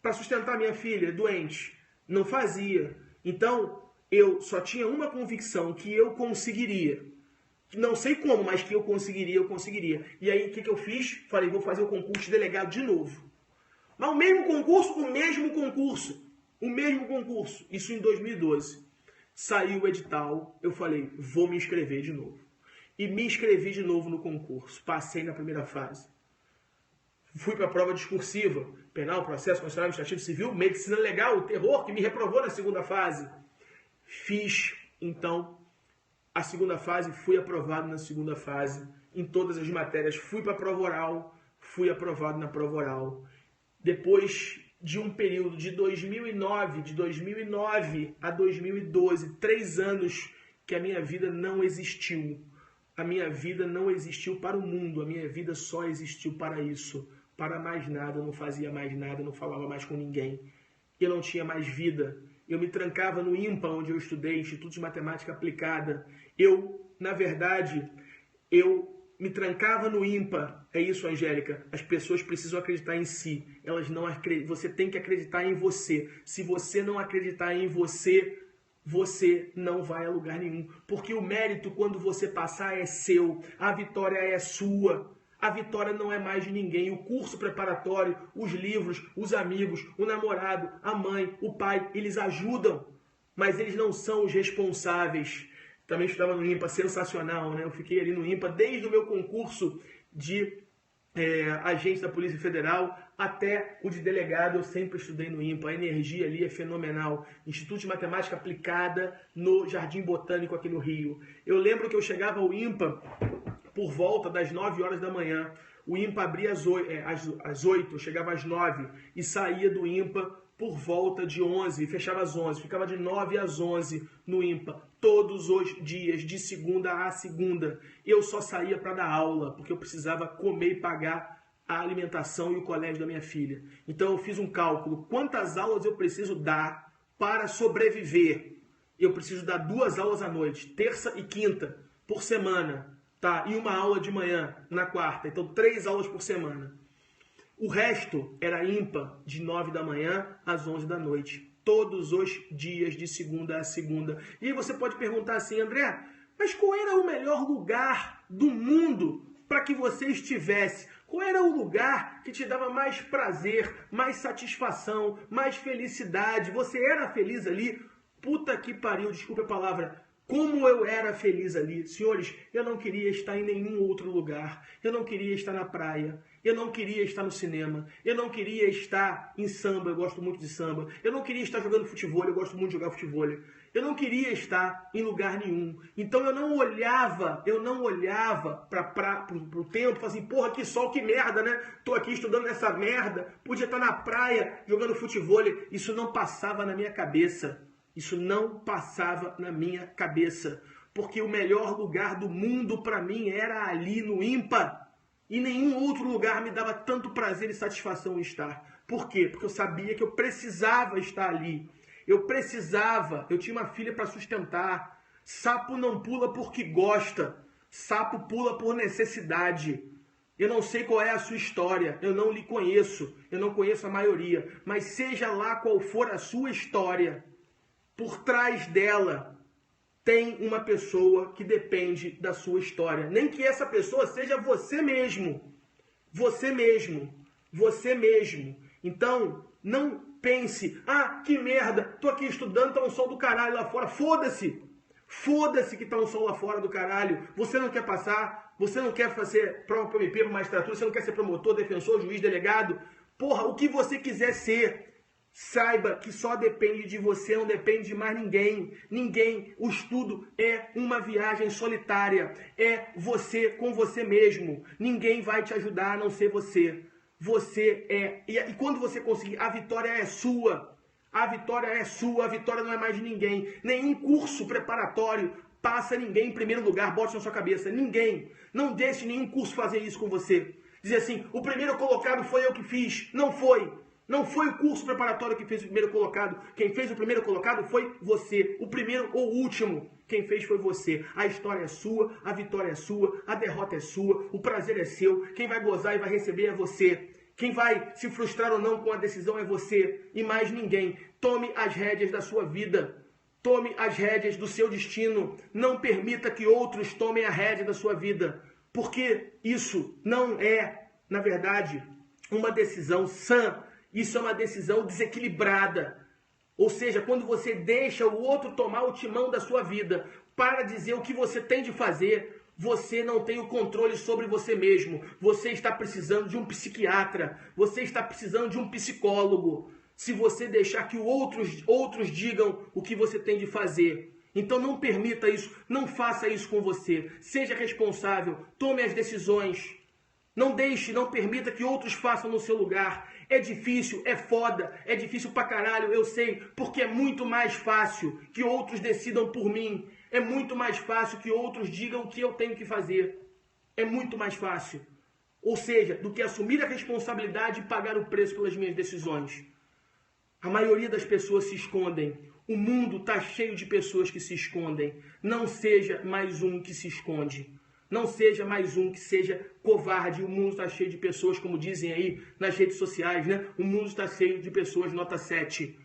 para sustentar minha filha doente? Não fazia. Então, eu só tinha uma convicção, que eu conseguiria. Não sei como, mas que eu conseguiria. E aí, o que eu fiz? Falei, vou fazer o concurso de delegado de novo. Mas o mesmo concurso. Isso em 2012. Saiu o edital, eu falei, vou me inscrever de novo. E me inscrevi de novo no concurso. Passei na primeira fase. Fui para a prova discursiva, penal, processo constitucional, administrativo, civil, medicina legal, o terror que me reprovou na segunda fase. Fiz, então, a segunda fase, fui aprovado na segunda fase, em todas as matérias. Fui para a prova oral, fui aprovado na prova oral. Depois de um período de 2009 a 2012, 3 anos que a minha vida não existiu. A minha vida não existiu para o mundo, a minha vida só existiu para isso. Para mais nada, eu não fazia mais nada, eu não falava mais com ninguém. Eu não tinha mais vida. Eu me trancava no IMPA, onde eu estudei, Instituto de Matemática Aplicada. Na verdade, eu me trancava no IMPA. É isso, Angélica. As pessoas precisam acreditar em si. Elas não acreditam. Você tem que acreditar em você. Se você não acreditar em você, você não vai a lugar nenhum. Porque o mérito, quando você passar, é seu. A vitória é sua. A vitória não é mais de ninguém. O curso preparatório, os livros, os amigos, o namorado, a mãe, o pai, eles ajudam. Mas eles não são os responsáveis. Também estudava no IMPA, sensacional, né? Eu fiquei ali no IMPA desde o meu concurso de agente da Polícia Federal até o de delegado. Eu sempre estudei no IMPA. A energia ali é fenomenal. Instituto de Matemática Aplicada no Jardim Botânico aqui no Rio. Eu lembro que eu chegava ao IMPA por volta das 9 horas da manhã. O IMPA abria às 8, eu chegava às 9 e saía do IMPA por volta de 11, fechava às 11, ficava de 9 às 11 no IMPA, todos os dias, de segunda a segunda. Eu só saía para dar aula, porque eu precisava comer e pagar a alimentação e o colégio da minha filha. Então eu fiz um cálculo, quantas aulas eu preciso dar para sobreviver? Eu preciso dar 2 aulas à noite, terça e quinta, por semana, tá? E uma aula de manhã, na quarta, então 3 aulas por semana. O resto era IMPA, de 9 da manhã às 11 da noite. Todos os dias, de segunda a segunda. E aí você pode perguntar assim, André, mas qual era o melhor lugar do mundo para que você estivesse? Qual era o lugar que te dava mais prazer, mais satisfação, mais felicidade? Você era feliz ali? Puta que pariu, desculpa a palavra. Como eu era feliz ali. Senhores, eu não queria estar em nenhum outro lugar. Eu não queria estar na praia. Eu não queria estar no cinema. Eu não queria estar em samba. Eu gosto muito de samba. Eu não queria estar jogando futebol. Eu gosto muito de jogar futebol. Eu não queria estar em lugar nenhum. Então eu não olhava para o tempo, falava assim, porra, que sol, que merda, né? Tô aqui estudando essa merda. Podia estar na praia jogando futebol. Isso não passava na minha cabeça. Isso não passava na minha cabeça, porque o melhor lugar do mundo para mim era ali no IMPA, e nenhum outro lugar me dava tanto prazer e satisfação em estar. Por quê? Porque eu sabia que eu precisava estar ali, eu tinha uma filha para sustentar. Sapo não pula porque gosta, sapo pula por necessidade. Eu não sei qual é a sua história, eu não lhe conheço, eu não conheço a maioria, mas seja lá qual for a sua história, por trás dela tem uma pessoa que depende da sua história. Nem que essa pessoa seja você mesmo. Você mesmo. Você mesmo. Então, não pense, que merda, tô aqui estudando, tá um sol do caralho lá fora. Foda-se. Foda-se que tá um sol lá fora do caralho. Você não quer passar, você não quer fazer prova para MP, para magistratura, você não quer ser promotor, defensor, juiz, delegado. Porra, o que você quiser ser. Saiba que só depende de você, não depende de mais ninguém. Ninguém. O estudo é uma viagem solitária. É você com você mesmo. Ninguém vai te ajudar a não ser você. Você é. E quando você conseguir, a vitória é sua. A vitória é sua, a vitória não é mais de ninguém. Nenhum curso preparatório passa ninguém em primeiro lugar, bote na sua cabeça. Ninguém. Não deixe nenhum curso fazer isso com você. Dizer assim, o primeiro colocado foi eu que fiz. Não foi. Não foi o curso preparatório que fez o primeiro colocado. Quem fez o primeiro colocado foi você. O primeiro ou o último. Quem fez foi você. A história é sua, a vitória é sua, a derrota é sua, o prazer é seu. Quem vai gozar e vai receber é você. Quem vai se frustrar ou não com a decisão é você e mais ninguém. Tome as rédeas da sua vida. Tome as rédeas do seu destino. Não permita que outros tomem a rédea da sua vida. Porque isso não é, na verdade, uma decisão sã. Isso é uma decisão desequilibrada. Ou seja, quando você deixa o outro tomar o timão da sua vida para dizer o que você tem de fazer, você não tem o controle sobre você mesmo. Você está precisando de um psiquiatra. Você está precisando de um psicólogo. Se você deixar que outros digam o que você tem de fazer. Então não permita isso. Não faça isso com você. Seja responsável. Tome as decisões. Não deixe, não permita que outros façam no seu lugar. É difícil, é foda, é difícil pra caralho, eu sei, porque é muito mais fácil que outros decidam por mim. É muito mais fácil que outros digam o que eu tenho que fazer. É muito mais fácil. Ou seja, do que assumir a responsabilidade e pagar o preço pelas minhas decisões. A maioria das pessoas se escondem. O mundo está cheio de pessoas que se escondem. Não seja mais um que se esconde. Não seja mais um que seja covarde. O mundo está cheio de pessoas, como dizem aí nas redes sociais, né? O mundo está cheio de pessoas nota 7.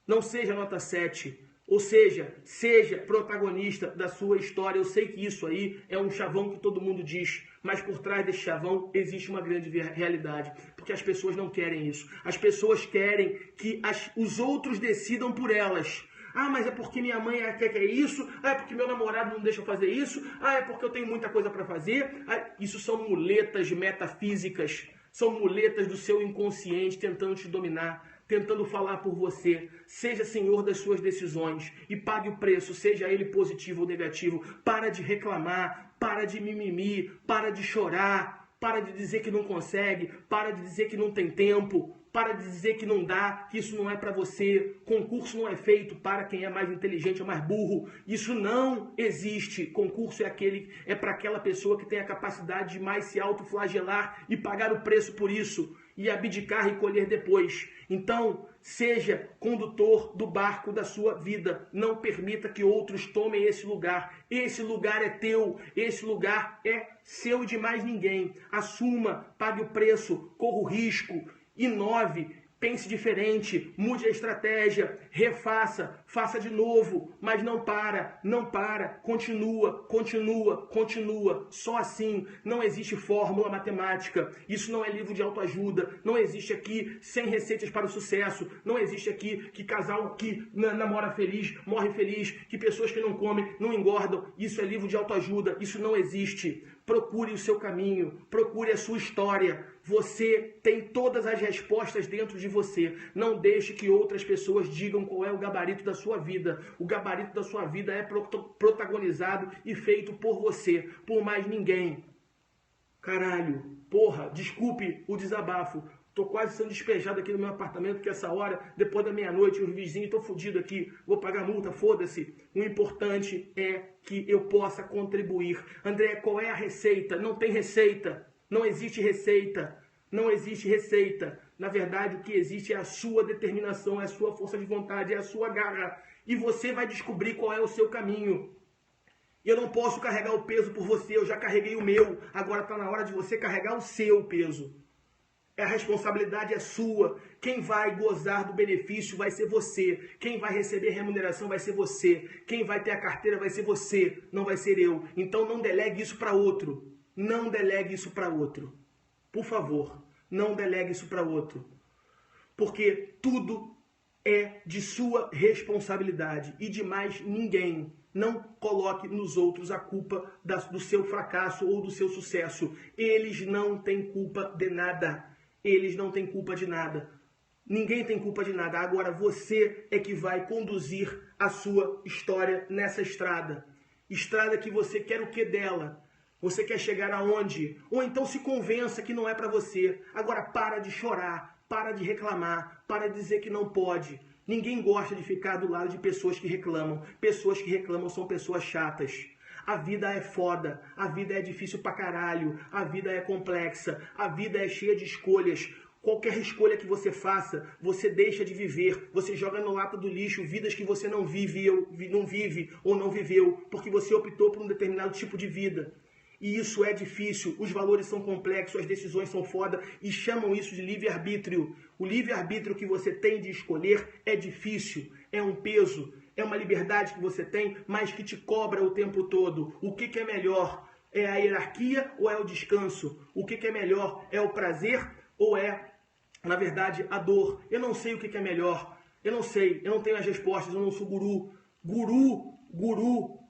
Não seja nota 7. Ou seja, seja protagonista da sua história. Eu sei que isso aí é um chavão que todo mundo diz, mas por trás desse chavão existe uma grande realidade. Porque as pessoas não querem isso. As pessoas querem que os outros decidam por elas. Ah, mas é porque minha mãe quer isso. Ah, é porque meu namorado não deixa eu fazer isso. Ah, é porque eu tenho muita coisa para fazer. Ah, isso são muletas metafísicas. São muletas do seu inconsciente tentando te dominar, tentando falar por você. Seja senhor das suas decisões e pague o preço, seja ele positivo ou negativo. Para de reclamar, para de mimimi, para de chorar, para de dizer que não consegue, para de dizer que não tem tempo. Para de dizer que não dá, que isso não é para você. Concurso não é feito para quem é mais inteligente ou mais burro. Isso não existe. Concurso é para aquela pessoa que tem a capacidade de mais se autoflagelar e pagar o preço por isso. E abdicar e colher depois. Então, seja condutor do barco da sua vida. Não permita que outros tomem esse lugar. Esse lugar é teu. Esse lugar é seu e de mais ninguém. Assuma, pague o preço, corra o risco. Inove, pense diferente, mude a estratégia, refaça, faça de novo, mas não para, continua. Só assim, não existe fórmula matemática, isso não é livro de autoajuda, não existe aqui 100 receitas para o sucesso, não existe aqui que casal que namora feliz, morre feliz, que pessoas que não comem, não engordam, isso é livro de autoajuda, isso não existe. Procure o seu caminho, procure a sua história. Você tem todas as respostas dentro de você. Não deixe que outras pessoas digam qual é o gabarito da sua vida. O gabarito da sua vida é protagonizado e feito por você, por mais ninguém. Caralho, porra, desculpe o desabafo. Tô quase sendo despejado aqui no meu apartamento, que essa hora, depois da meia-noite, os vizinhos, tô fudido aqui, vou pagar multa, foda-se. O importante é que eu possa contribuir. André, qual é a receita? Não tem receita. Não existe receita. Não existe receita. Na verdade, o que existe é a sua determinação, é a sua força de vontade, é a sua garra. E você vai descobrir qual é o seu caminho. Eu não posso carregar o peso por você, eu já carreguei o meu. Agora está na hora de você carregar o seu peso. A responsabilidade é sua. Quem vai gozar do benefício vai ser você. Quem vai receber remuneração vai ser você. Quem vai ter a carteira vai ser você, não vai ser eu. Então não delegue isso para outro. Não delegue isso para outro. Por favor, não delegue isso para outro. Porque tudo é de sua responsabilidade e de mais ninguém. Não coloque nos outros a culpa do seu fracasso ou do seu sucesso. Eles não têm culpa de nada. Eles não têm culpa de nada. Ninguém tem culpa de nada. Agora você é que vai conduzir a sua história nessa estrada. Estrada que você quer o que dela? Você quer chegar aonde? Ou então se convença que não é para você. Agora para de chorar, para de reclamar, para de dizer que não pode. Ninguém gosta de ficar do lado de pessoas que reclamam. Pessoas que reclamam são pessoas chatas. A vida é foda, a vida é difícil pra caralho, a vida é complexa, a vida é cheia de escolhas. Qualquer escolha que você faça, você deixa de viver. Você joga no lata do lixo vidas que você não vive ou não viveu, porque você optou por um determinado tipo de vida. E isso é difícil, os valores são complexos, as decisões são foda e chamam isso de livre-arbítrio. O livre-arbítrio que você tem de escolher é difícil, é um peso, é uma liberdade que você tem, mas que te cobra o tempo todo. O que é melhor? É a hierarquia ou é o descanso? O que é melhor? É o prazer ou é, na verdade, a dor? Eu não sei o que é melhor. Eu não sei, eu não tenho as respostas, eu não sou guru.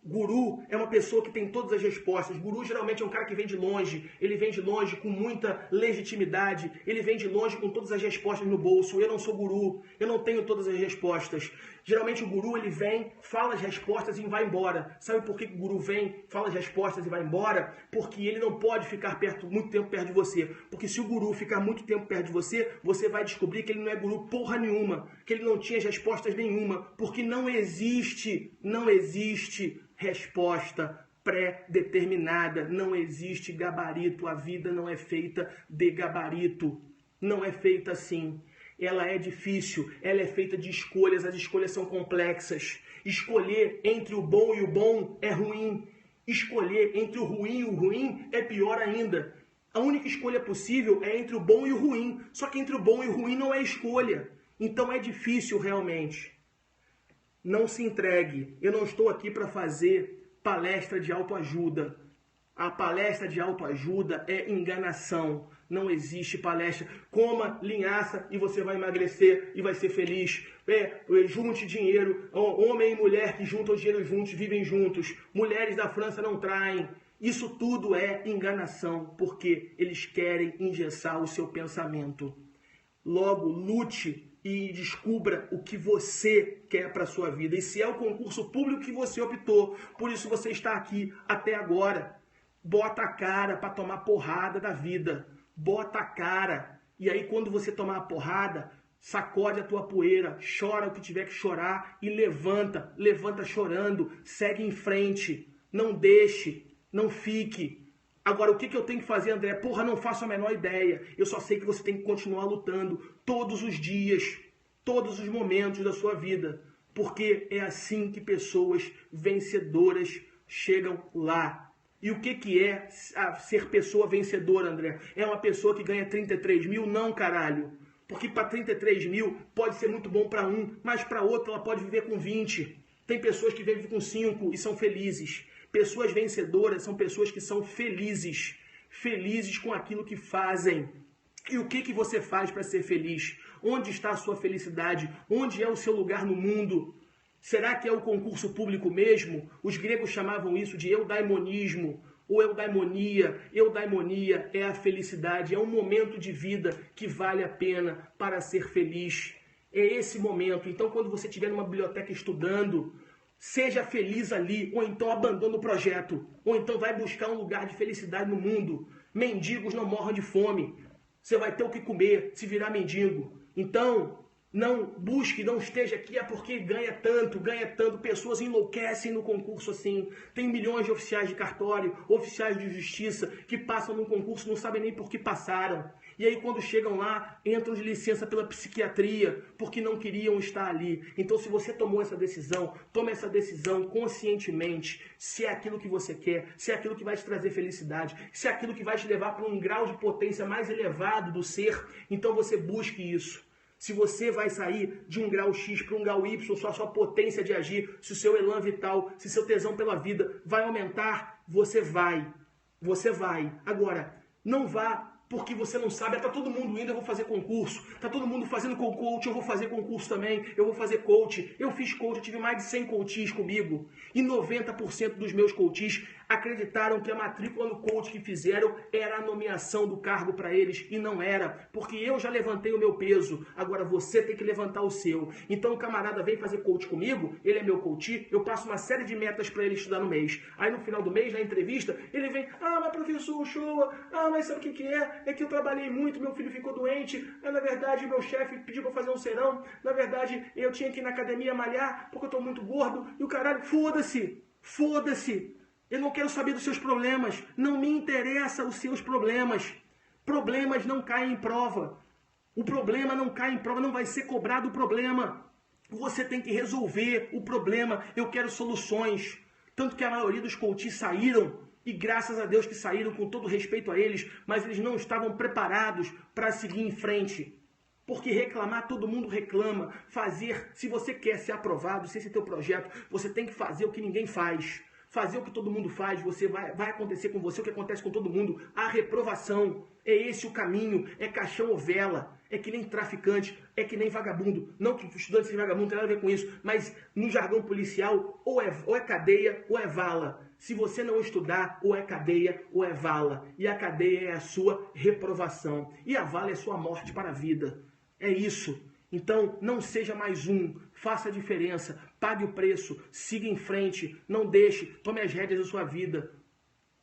Guru é uma pessoa que tem todas as respostas. Guru geralmente é um cara que vem de longe. Ele vem de longe com muita legitimidade. Ele vem de longe com todas as respostas no bolso. Eu não sou guru. Eu não tenho todas as respostas. Geralmente o guru ele vem, fala as respostas e vai embora. Sabe por que o guru vem, fala as respostas e vai embora? Porque ele não pode ficar muito tempo perto de você. Porque se o guru ficar muito tempo perto de você, você vai descobrir que ele não é guru porra nenhuma. Que ele não tinha as respostas nenhuma. Porque não existe resposta pré-determinada, não existe gabarito, a vida não é feita de gabarito, não é feita assim. Ela é difícil, ela é feita de escolhas, as escolhas são complexas. Escolher entre o bom e o bom é ruim. Escolher entre o ruim e o ruim é pior ainda. A única escolha possível é entre o bom e o ruim, só que entre o bom e o ruim não é escolha. Então é difícil realmente. Não se entregue. Eu não estou aqui para fazer palestra de autoajuda. A palestra de autoajuda é enganação. Não existe palestra. Coma linhaça e você vai emagrecer e vai ser feliz. Junte dinheiro. Homem e mulher que juntam dinheiro juntos, vivem juntos. Mulheres da França não traem. Isso tudo é enganação, porque eles querem engessar o seu pensamento. Logo, lute e descubra o que você quer para a sua vida. E se é o concurso público que você optou, por isso você está aqui até agora. Bota a cara para tomar porrada da vida. Bota a cara. E aí quando você tomar a porrada, sacode a tua poeira, chora o que tiver que chorar e levanta. Levanta chorando, segue em frente. Não deixe, não fique. Agora, o que eu tenho que fazer, André? Porra, não faço a menor ideia. Eu só sei que você tem que continuar lutando todos os dias, todos os momentos da sua vida. Porque é assim que pessoas vencedoras chegam lá. E o que é ser pessoa vencedora, André? É uma pessoa que ganha 33 mil? Não, caralho. Porque para 33 mil pode ser muito bom para um, mas para outro ela pode viver com 20. Tem pessoas que vivem com 5 e são felizes. Pessoas vencedoras são pessoas que são felizes. Felizes com aquilo que fazem. E o que você faz para ser feliz? Onde está a sua felicidade? Onde é o seu lugar no mundo? Será que é o concurso público mesmo? Os gregos chamavam isso de eudaimonismo ou eudaimonia. Eudaimonia é a felicidade, é um momento de vida que vale a pena para ser feliz. É esse momento. Então, quando você estiver numa biblioteca estudando, seja feliz ali, ou então abandona o projeto, ou então vai buscar um lugar de felicidade no mundo. Mendigos não morram de fome. Você vai ter o que comer se virar mendigo. Então, não busque, não esteja aqui, é porque ganha tanto. Pessoas enlouquecem no concurso assim. Tem milhões de oficiais de cartório, oficiais de justiça, que passam no concurso, não sabem nem por que passaram. E aí quando chegam lá, entram de licença pela psiquiatria, porque não queriam estar ali. Então se você tomou essa decisão, tome essa decisão conscientemente. Se é aquilo que você quer, se é aquilo que vai te trazer felicidade, se é aquilo que vai te levar para um grau de potência mais elevado do ser, então você busque isso. Se você vai sair de um grau X para um grau Y, só a sua potência de agir, se o seu elan vital, se seu tesão pela vida vai aumentar, você vai. Você vai. Agora, não vá porque você não sabe, tá todo mundo indo, eu vou fazer concurso. Tá todo mundo fazendo coach, eu vou fazer concurso também. Eu vou fazer coach. Eu fiz coach, eu tive mais de 100 coaches comigo. E 90% dos meus coaches acreditaram que a matrícula no coach que fizeram era a nomeação do cargo para eles, e não era, porque eu já levantei o meu peso, agora você tem que levantar o seu. Então o camarada vem fazer coach comigo, ele é meu coach, eu passo uma série de metas para ele estudar no mês. Aí no final do mês, na entrevista, ele vem, mas professor Uchoa, mas sabe o que é? É que eu trabalhei muito, meu filho ficou doente, na verdade meu chefe pediu para fazer um serão, na verdade eu tinha que ir na academia malhar, porque eu tô muito gordo, e o caralho, foda-se, foda-se. Eu não quero saber dos seus problemas. Não me interessa os seus problemas. Problemas não caem em prova. O problema não cai em prova, não vai ser cobrado o problema. Você tem que resolver o problema. Eu quero soluções. Tanto que a maioria dos coaches saíram, e graças a Deus que saíram, com todo respeito a eles, mas eles não estavam preparados para seguir em frente. Porque reclamar, todo mundo reclama. Fazer, se você quer ser aprovado, se esse é teu projeto, você tem que fazer o que ninguém faz. Fazer o que todo mundo faz, vai acontecer com você o que acontece com todo mundo. A reprovação. É esse o caminho. É caixão ou vela. É que nem traficante. É que nem vagabundo. Não que estudante seja vagabundo, não tem nada a ver com isso. Mas no jargão policial, ou é cadeia ou é vala. Se você não estudar, ou é cadeia ou é vala. E a cadeia é a sua reprovação. E a vala é a sua morte para a vida. É isso. Então, não seja mais um, faça a diferença, pague o preço, siga em frente, não deixe, tome as rédeas da sua vida,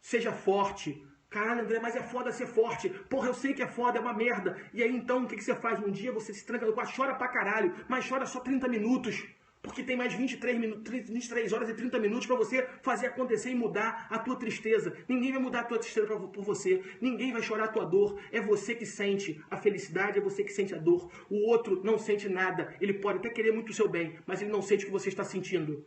seja forte. Caralho, André, mas é foda ser forte. Porra, eu sei que é foda, é uma merda. E aí, então, o que você faz? Um dia você se tranca no quarto, chora pra caralho, mas chora só 30 minutos. Porque tem mais 23 horas e 30 minutos para você fazer acontecer e mudar a tua tristeza. Ninguém vai mudar a tua tristeza por você. Ninguém vai chorar a tua dor. É você que sente a felicidade, é você que sente a dor. O outro não sente nada. Ele pode até querer muito o seu bem, mas ele não sente o que você está sentindo.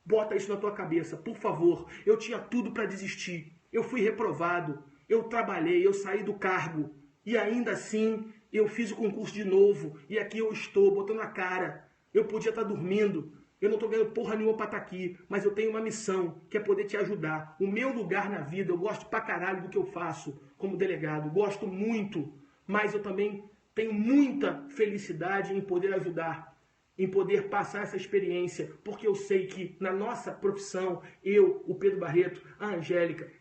Bota isso na tua cabeça, por favor. Eu tinha tudo para desistir. Eu fui reprovado. Eu trabalhei, eu saí do cargo. E ainda assim, eu fiz o concurso de novo. E aqui eu estou, botando a cara. Eu podia estar dormindo, eu não estou ganhando porra nenhuma para estar aqui, mas eu tenho uma missão, que é poder te ajudar. O meu lugar na vida, eu gosto pra caralho do que eu faço como delegado, gosto muito, mas eu também tenho muita felicidade em poder ajudar, em poder passar essa experiência, porque eu sei que na nossa profissão, eu, o Pedro Barreto, a Angélica,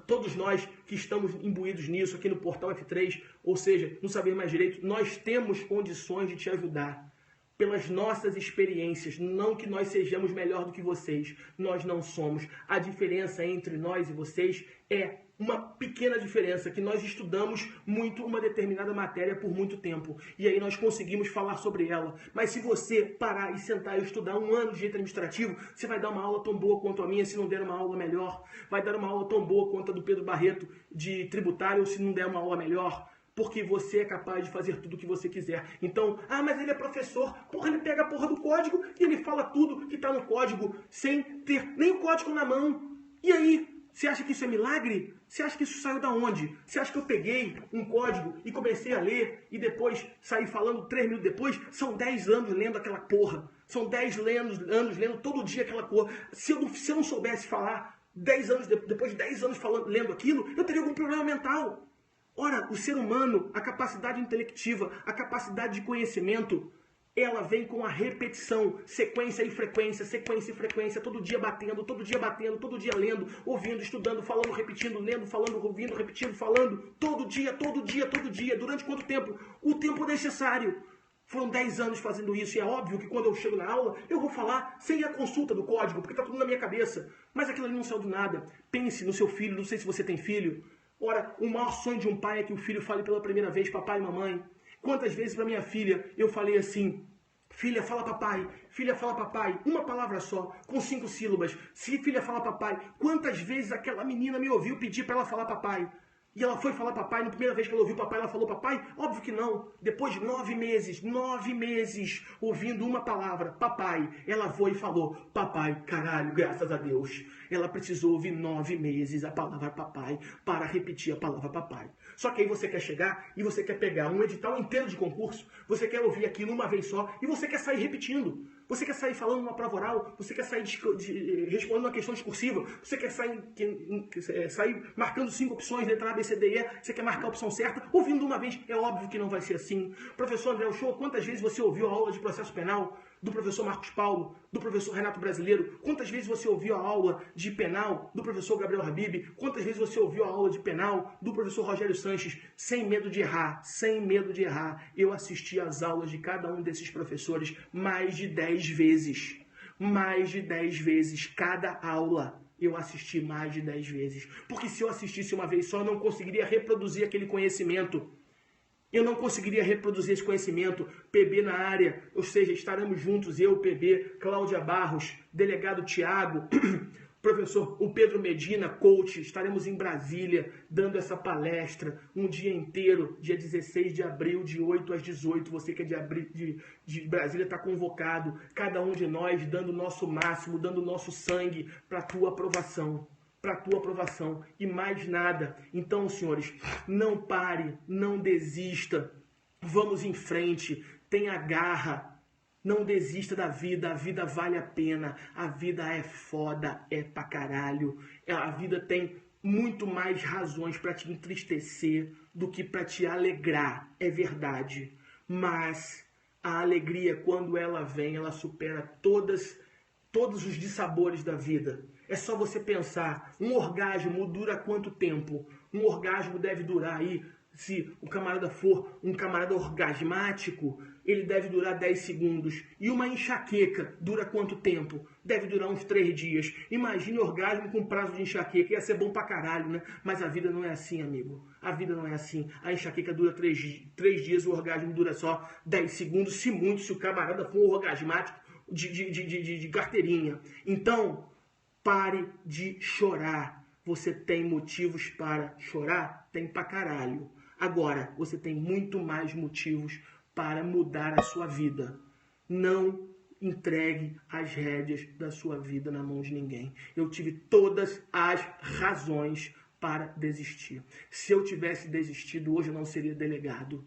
todos nós que estamos imbuídos nisso aqui no Portal F3, ou seja, não saber mais direito, nós temos condições de te ajudar. Pelas nossas experiências, não que nós sejamos melhor do que vocês, nós não somos. A diferença entre nós e vocês é uma pequena diferença, que nós estudamos muito uma determinada matéria por muito tempo, e aí nós conseguimos falar sobre ela. Mas se você parar e sentar e estudar um ano de direito administrativo, você vai dar uma aula tão boa quanto a minha, se não der uma aula melhor. Vai dar uma aula tão boa quanto a do Pedro Barreto de tributário, se não der uma aula melhor. Porque você é capaz de fazer tudo o que você quiser. Então, mas ele é professor. Porra, ele pega a porra do código e ele fala tudo que está no código sem ter nem o código na mão. E aí, você acha que isso é milagre? Você acha que isso saiu da onde? Você acha que eu peguei um código e comecei a ler e depois saí falando 3 minutos depois? São 10 anos lendo aquela porra. São 10 anos lendo todo dia aquela porra. Se eu não soubesse falar 10 anos depois de 10 anos lendo aquilo, eu teria algum problema mental. Ora, o ser humano, a capacidade intelectiva, a capacidade de conhecimento, ela vem com a repetição, sequência e frequência, todo dia batendo, todo dia lendo, ouvindo, estudando, falando, repetindo, lendo, falando, ouvindo, repetindo, falando, todo dia, durante quanto tempo? O tempo necessário. Foram 10 anos fazendo isso, e é óbvio que quando eu chego na aula, eu vou falar sem a consulta do código, porque está tudo na minha cabeça. Mas aquilo ali não saiu do nada. Pense no seu filho, não sei se você tem filho. Ora, o maior sonho de um pai é que o filho fale pela primeira vez papai e mamãe. Quantas vezes para minha filha eu falei assim: filha, fala papai, uma palavra só, com 5 sílabas. Se filha, fala papai. Quantas vezes aquela menina me ouviu pedir para ela falar papai? E ela foi falar papai, na primeira vez que ela ouviu papai, ela falou papai? Óbvio que não. Depois de 9 meses, ouvindo uma palavra, papai, ela foi e falou papai, caralho, graças a Deus. Ela precisou ouvir 9 meses a palavra papai para repetir a palavra papai. Só que aí você quer chegar e você quer pegar um edital inteiro de concurso, você quer ouvir aquilo uma vez só e você quer sair repetindo. Você quer sair falando uma prova oral, você quer sair respondendo uma questão discursiva, você quer sair marcando 5 opções, letra A, B, C, D, E, você quer marcar a opção certa, ouvindo uma vez. É óbvio que não vai ser assim. Professor André Uchoa, quantas vezes você ouviu a aula de processo penal? do professor Marcos Paulo, do professor Renato Brasileiro? Quantas vezes você ouviu a aula de penal do professor Gabriel Habib? Quantas vezes você ouviu a aula de penal do professor Rogério Sanches? Sem medo de errar, sem medo de errar. Eu assisti às aulas de cada um desses professores mais de 10 vezes. Mais de 10 vezes cada aula. Eu assisti mais de 10 vezes. Porque se eu assistisse uma vez só, eu não conseguiria reproduzir aquele conhecimento. Eu não conseguiria reproduzir esse conhecimento. PB na área, ou seja, estaremos juntos, eu, PB, Cláudia Barros, delegado Tiago, professor o Pedro Medina, coach, estaremos em Brasília dando essa palestra um dia inteiro, dia 16 de abril, de 8 às 18. Você que é de Brasília está convocado, cada um de nós dando o nosso máximo, dando o nosso sangue para a tua aprovação. Para a tua aprovação e mais nada. Então, senhores, não pare, não desista, vamos em frente, tenha garra, não desista da vida, a vida vale a pena, a vida é foda, é pra caralho, a vida tem muito mais razões para te entristecer do que para te alegrar, é verdade, mas a alegria, quando ela vem, ela supera todos os dissabores da vida. É só você pensar, um orgasmo dura quanto tempo? Um orgasmo deve durar aí, se o camarada for um camarada orgasmático, ele deve durar 10 segundos. E uma enxaqueca dura quanto tempo? Deve durar uns 3 dias. Imagine orgasmo com prazo de enxaqueca, ia ser bom pra caralho, né? Mas a vida não é assim, amigo. A vida não é assim. A enxaqueca dura 3 dias, o orgasmo dura só 10 segundos, se muito, se o camarada for um orgasmático de carteirinha. Então, pare de chorar. Você tem motivos para chorar? Tem pra caralho. Agora, você tem muito mais motivos para mudar a sua vida. Não entregue as rédeas da sua vida na mão de ninguém. Eu tive todas as razões para desistir. Se eu tivesse desistido, hoje eu não seria delegado.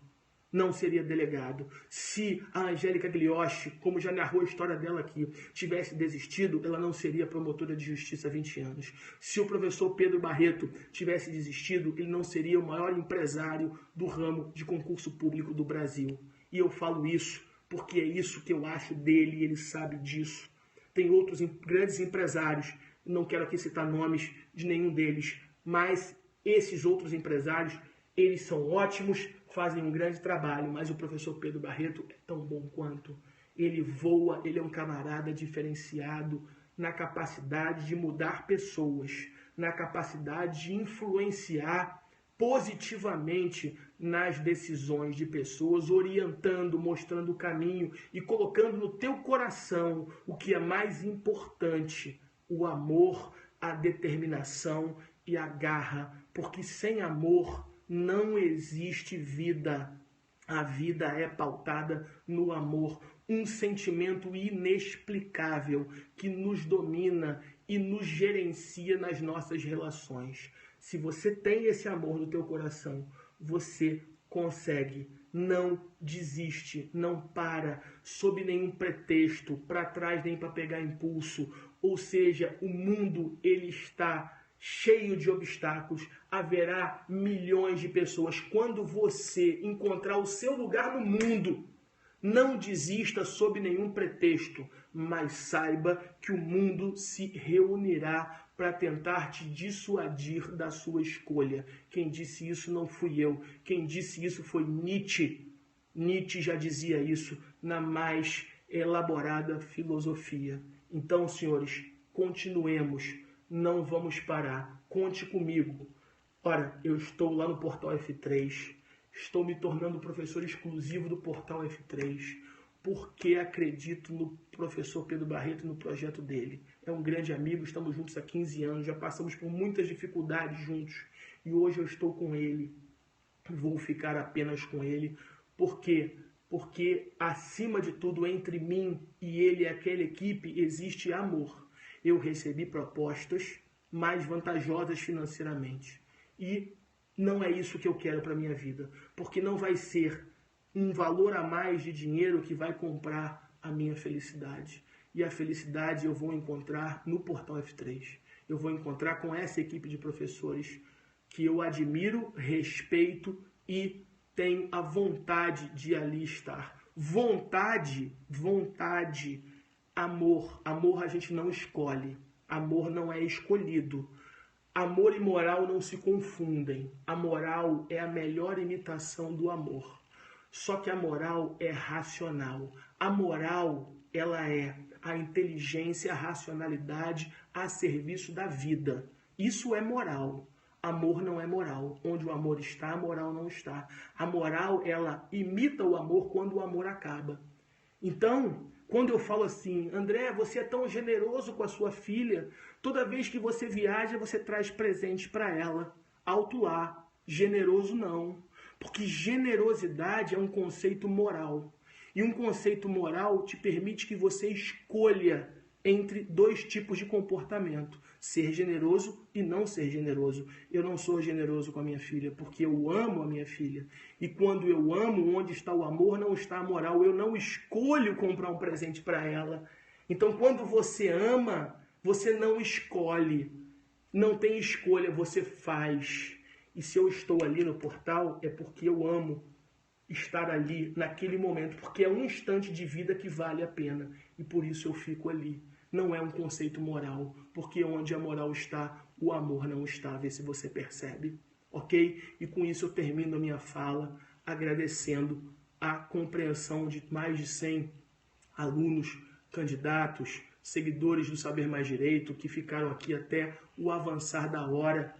Não seria delegado. Se a Angélica Gliotti, como já narrou a história dela aqui, tivesse desistido, ela não seria promotora de justiça há 20 anos. Se o professor Pedro Barreto tivesse desistido, ele não seria o maior empresário do ramo de concurso público do Brasil. E eu falo isso porque é isso que eu acho dele e ele sabe disso. Tem outros grandes empresários, não quero aqui citar nomes de nenhum deles, mas esses outros empresários, eles são ótimos, fazem um grande trabalho, mas o professor Pedro Barreto é tão bom quanto. Ele voa, ele é um camarada diferenciado na capacidade de mudar pessoas, na capacidade de influenciar positivamente nas decisões de pessoas, orientando, mostrando o caminho e colocando no teu coração o que é mais importante, o amor, a determinação e a garra, porque sem amor não existe vida. A vida é pautada no amor, um sentimento inexplicável que nos domina e nos gerencia nas nossas relações. Se você tem esse amor no teu coração, você consegue. Não desiste, não para, sob nenhum pretexto, para trás nem para pegar impulso. Ou seja, o mundo ele está cheio de obstáculos, haverá milhões de pessoas. Quando você encontrar o seu lugar no mundo, não desista sob nenhum pretexto, mas saiba que o mundo se reunirá para tentar te dissuadir da sua escolha. Quem disse isso não fui eu, quem disse isso foi Nietzsche. Nietzsche já dizia isso na mais elaborada filosofia. Então, senhores, continuemos. Não vamos parar. Conte comigo. Ora, eu estou lá no Portal F3. Estou me tornando professor exclusivo do Portal F3. Porque acredito no professor Pedro Barreto e no projeto dele. É um grande amigo, estamos juntos há 15 anos. Já passamos por muitas dificuldades juntos. E hoje eu estou com ele. Vou ficar apenas com ele. Por quê? Porque acima de tudo, entre mim e ele e aquela equipe, existe amor. Eu recebi propostas mais vantajosas financeiramente. E não é isso que eu quero para a minha vida. Porque não vai ser um valor a mais de dinheiro que vai comprar a minha felicidade. E a felicidade eu vou encontrar no Portal F3. Eu vou encontrar com essa equipe de professores que eu admiro, respeito e tenho a vontade de ali estar. Vontade, amor a gente não escolhe. Amor não é escolhido. Amor e moral não se confundem. A moral é a melhor imitação do amor. Só que a moral é racional. A moral, ela é a inteligência, a racionalidade a serviço da vida. Isso é moral. Amor não é moral. Onde o amor está, a moral não está. A moral, ela imita o amor quando o amor acaba. Então, quando eu falo assim, André, você é tão generoso com a sua filha, toda vez que você viaja, você traz presente para ela. Alto lá, generoso não. Porque generosidade é um conceito moral. E um conceito moral te permite que você escolha entre dois tipos de comportamento. Ser generoso e não ser generoso. Eu não sou generoso com a minha filha porque eu amo a minha filha. E quando eu amo, onde está o amor, não está a moral. Eu não escolho comprar um presente para ela. Então, quando você ama, você não escolhe. Não tem escolha, você faz. E se eu estou ali no portal, é porque eu amo estar ali naquele momento, porque é um instante de vida que vale a pena. E por isso eu fico ali. Não é um conceito moral, porque onde a moral está, o amor não está. Vê se você percebe, ok? E com isso eu termino a minha fala agradecendo a compreensão de mais de 100 alunos, candidatos, seguidores do Saber Mais Direito, que ficaram aqui até o avançar da hora,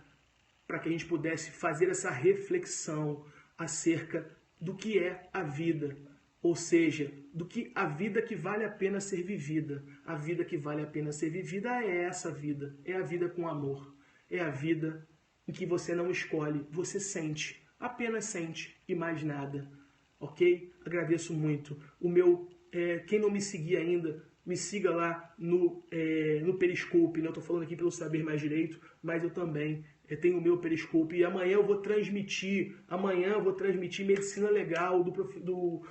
para que a gente pudesse fazer essa reflexão acerca do que é a vida, ou seja, do que a vida que vale a pena ser vivida. A vida que vale a pena ser vivida é essa vida, é a vida com amor, é a vida em que você não escolhe, você sente, apenas sente e mais nada, ok? Agradeço muito. Quem não me seguir ainda, me siga lá no Periscope, né? Eu estou falando aqui pelo Saber Mais Direito, mas eu também tenho o meu Periscope. E amanhã eu vou transmitir Medicina Legal do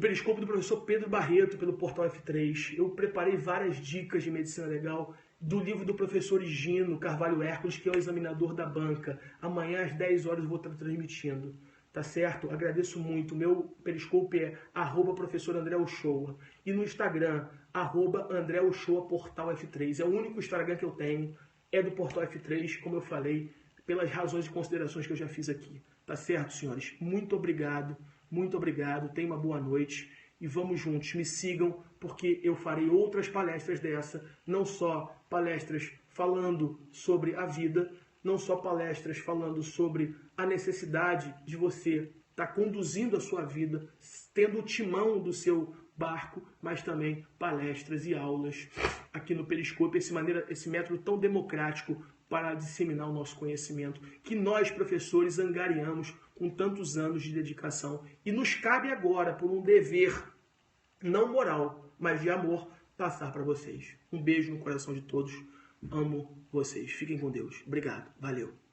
Periscope do professor Pedro Barreto pelo Portal F3. Eu preparei várias dicas de Medicina Legal do livro do professor Higino Carvalho Hércules, que é o examinador da banca. Amanhã às 10 horas eu vou estar transmitindo. Tá certo? Agradeço muito. O meu Periscope é @professor André Uchoa. E no Instagram, @André Uchoa Portal F3. É o único Instagram que eu tenho. É do Portal F3, como eu falei, pelas razões e considerações que eu já fiz aqui. Tá certo, senhores? Muito obrigado. Muito obrigado. Tenham uma boa noite. E vamos juntos. Me sigam, porque eu farei outras palestras dessa. Não só palestras falando sobre a vida, não só palestras falando sobre a necessidade de você estar conduzindo a sua vida, tendo o timão do seu barco, mas também palestras e aulas aqui no Periscope, esse método tão democrático para disseminar o nosso conhecimento, que nós, professores, angariamos com tantos anos de dedicação. E nos cabe agora, por um dever, não moral, mas de amor, passar para vocês. Um beijo no coração de todos. Amo vocês. Fiquem com Deus. Obrigado. Valeu.